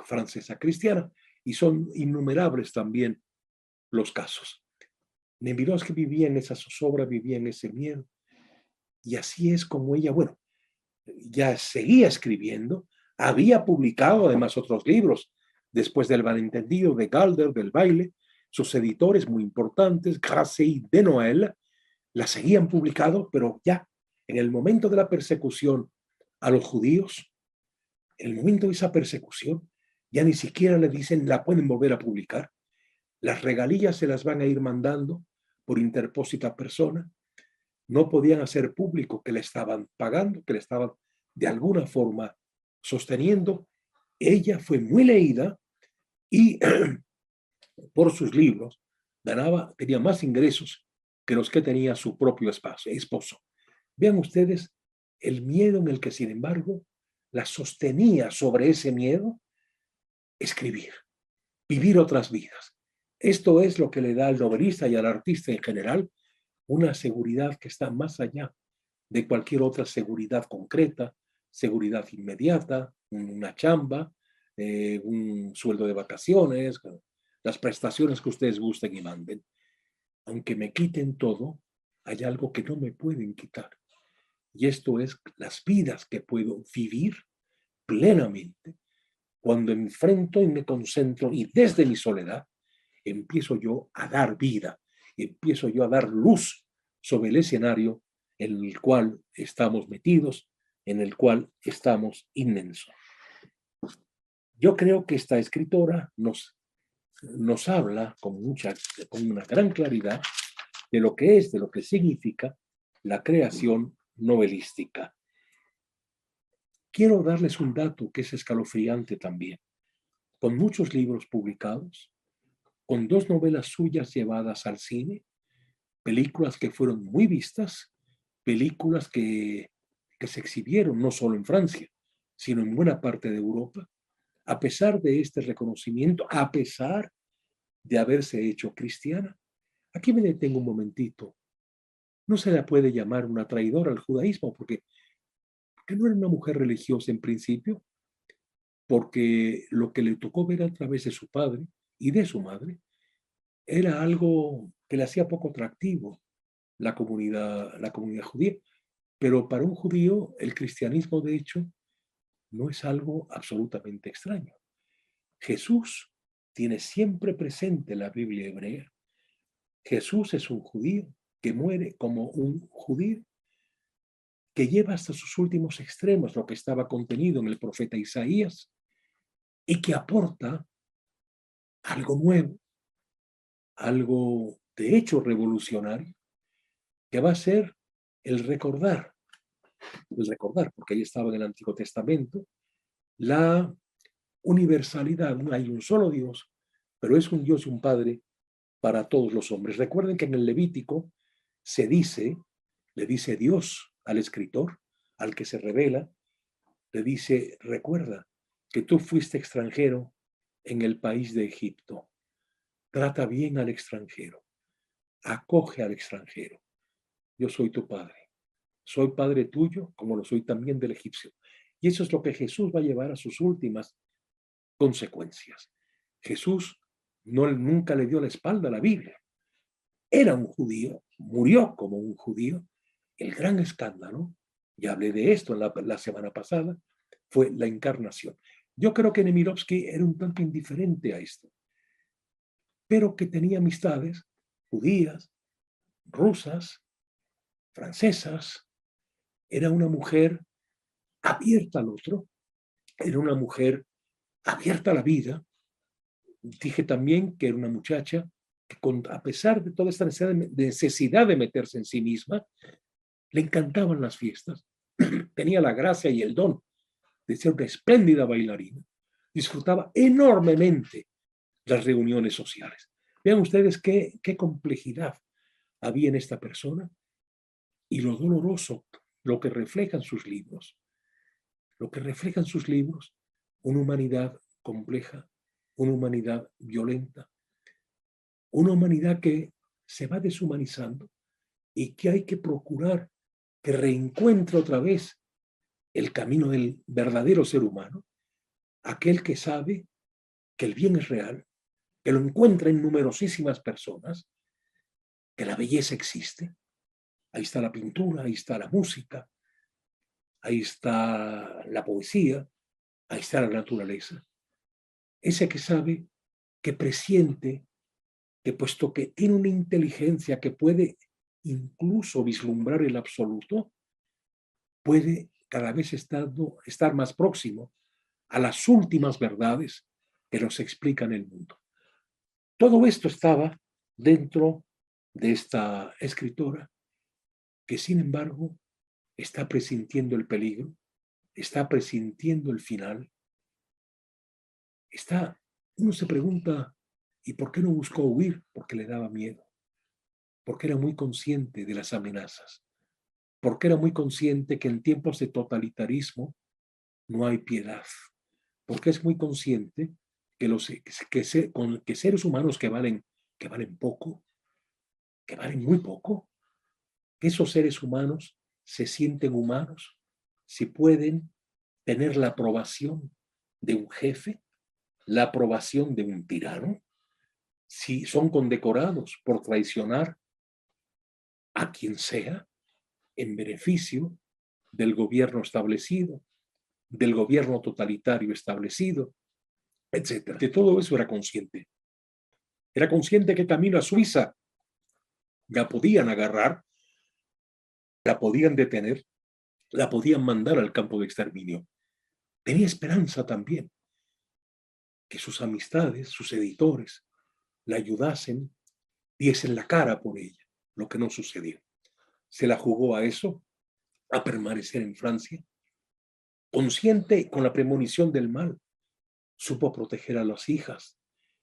francesa cristiana, y son innumerables también los casos. Nemirovsky vivía en esa zozobra, vivía en ese miedo, y así es como ella, bueno, ya seguía escribiendo, había publicado además otros libros, después del malentendido de Galder, del baile, sus editores muy importantes, Grasset y de Noël, la seguían publicado, pero ya en el momento de la persecución a los judíos, en el momento de esa persecución, ya ni siquiera le dicen, la pueden volver a publicar. Las regalías se las van a ir mandando por interpósita persona. No podían hacer público que le estaban pagando, que le estaban de alguna forma sosteniendo. Ella fue muy leída y por sus libros tenía más ingresos que los que tenía su propio esposo. Vean ustedes el miedo en el que, sin embargo, la sostenía sobre ese miedo escribir, vivir otras vidas. Esto es lo que le da al novelista y al artista en general una seguridad que está más allá de cualquier otra seguridad concreta, seguridad inmediata, una chamba, un sueldo de vacaciones, las prestaciones que ustedes gusten y manden. Aunque me quiten todo, hay algo que no me pueden quitar. Y esto es las vidas que puedo vivir plenamente cuando enfrento y me concentro y desde mi soledad empiezo yo a dar vida, empiezo yo a dar luz sobre el escenario en el cual estamos metidos, en el cual estamos inmensos. Yo creo que esta escritora nos habla con una gran claridad de lo que es, de lo que significa la creación novelística. Quiero darles un dato que es escalofriante también. Con muchos libros publicados, con 2 novelas suyas llevadas al cine, películas que fueron muy vistas, películas que se exhibieron no solo en Francia, sino en buena parte de Europa, a pesar de este reconocimiento, a pesar de haberse hecho cristiana. Aquí me detengo un momentito. No se la puede llamar una traidora al judaísmo porque no era una mujer religiosa en principio, porque lo que le tocó ver a través de su padre y de su madre era algo que le hacía poco atractivo la comunidad judía. Pero para un judío, el cristianismo, de hecho, no es algo absolutamente extraño. Jesús tiene siempre presente la Biblia hebrea. Jesús es un judío que muere como un judío, que lleva hasta sus últimos extremos lo que estaba contenido en el profeta Isaías y que aporta algo nuevo, algo de hecho revolucionario, que va a ser el recordar, porque ahí estaba en el Antiguo Testamento, la universalidad. No hay un solo Dios, pero es un Dios y un Padre para todos los hombres. Recuerden que en el Levítico le dice Dios al escritor, al que se revela, le dice: recuerda que tú fuiste extranjero en el país de Egipto. Trata bien al extranjero, acoge al extranjero. Yo soy tu padre. Soy padre tuyo como lo soy también del egipcio. Y eso es lo que Jesús va a llevar a sus últimas consecuencias. Jesús nunca le dio la espalda a la Biblia. Era un judío, murió como un judío. El gran escándalo, ya hablé de esto la semana pasada, fue la encarnación. Yo creo que Nemirovsky era un tanto indiferente a esto, pero que tenía amistades judías, rusas, francesas. Era una mujer abierta al otro, era una mujer abierta a la vida. Dije también que era una muchacha que, a pesar de toda esta necesidad de meterse en sí misma, le encantaban las fiestas. Tenía la gracia y el don de ser una espléndida bailarina. Disfrutaba enormemente las reuniones sociales. Vean ustedes qué complejidad había en esta persona y lo doloroso, lo que reflejan sus libros. Lo que reflejan sus libros, una humanidad compleja, una humanidad violenta, una humanidad que se va deshumanizando y que hay que procurar que reencuentre otra vez el camino del verdadero ser humano, aquel que sabe que el bien es real, que lo encuentra en numerosísimas personas, que la belleza existe. Ahí está la pintura, ahí está la música, ahí está la poesía, ahí está la naturaleza. Ese que sabe, que presiente, que puesto que tiene una inteligencia que puede incluso vislumbrar el absoluto, puede cada vez estar más próximo a las últimas verdades que nos explican el mundo. Todo esto estaba dentro de esta escritora que, sin embargo, está presintiendo el peligro, está presintiendo el final. Uno se pregunta, ¿y por qué no buscó huir? Porque le daba miedo, porque era muy consciente de las amenazas, porque era muy consciente que en tiempos de totalitarismo no hay piedad, porque es muy consciente que seres humanos que valen poco, que valen muy poco, que esos seres humanos se sienten humanos si pueden tener la aprobación de un jefe, la aprobación de un tirano, si son condecorados por traicionar a quien sea en beneficio del gobierno establecido, del gobierno totalitario establecido, etcétera. De todo eso era consciente. Era consciente que camino a Suiza la podían agarrar, la podían detener, la podían mandar al campo de exterminio. Tenía esperanza también que sus amistades, sus editores, la ayudasen, diesen la cara por ella, lo que no sucedió. Se la jugó a eso, a permanecer en Francia, consciente con la premonición del mal. Supo proteger a las hijas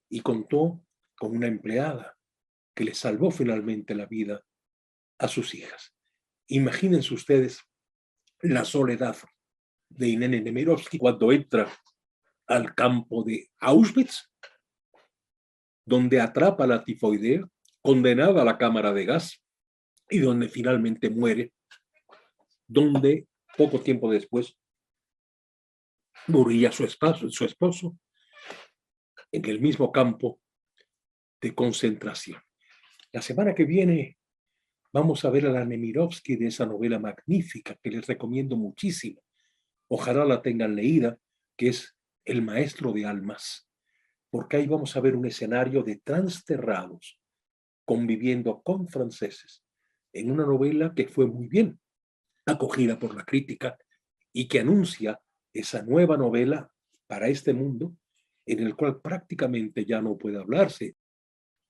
y contó con una empleada que le salvó finalmente la vida a sus hijas. Imagínense ustedes la soledad de Irene Nemirovsky cuando entra al campo de Auschwitz, donde atrapa la tifoidea, condenada a la cámara de gas, y donde finalmente muere, donde poco tiempo después moría su esposo en el mismo campo de concentración. La semana que viene vamos a ver a la Nemirovsky de esa novela magnífica que les recomiendo muchísimo. Ojalá la tengan leída, que es El maestro de almas, porque ahí vamos a ver un escenario de transterrados conviviendo con franceses en una novela que fue muy bien acogida por la crítica y que anuncia esa nueva novela para este mundo en el cual prácticamente ya no puede hablarse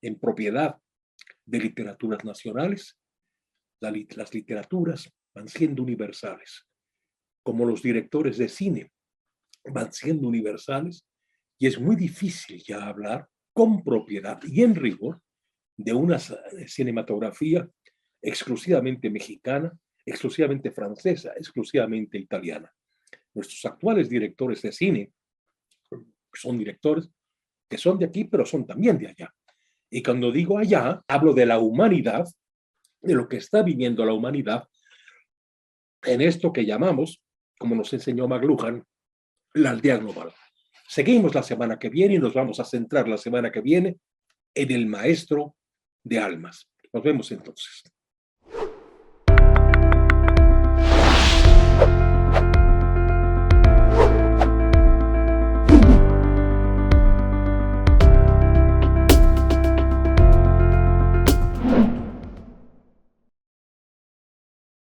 en propiedad de literaturas nacionales. Las literaturas van siendo universales, como los directores de cine van siendo universales, y es muy difícil ya hablar con propiedad y en rigor de una cinematografía exclusivamente mexicana, exclusivamente francesa, exclusivamente italiana. Nuestros actuales directores de cine son directores que son de aquí, pero son también de allá. Y cuando digo allá, hablo de la humanidad, de lo que está viviendo la humanidad en esto que llamamos, como nos enseñó McLuhan, la aldea global. Seguimos la semana que viene y nos vamos a centrar la semana que viene en el maestro de almas. Nos vemos entonces.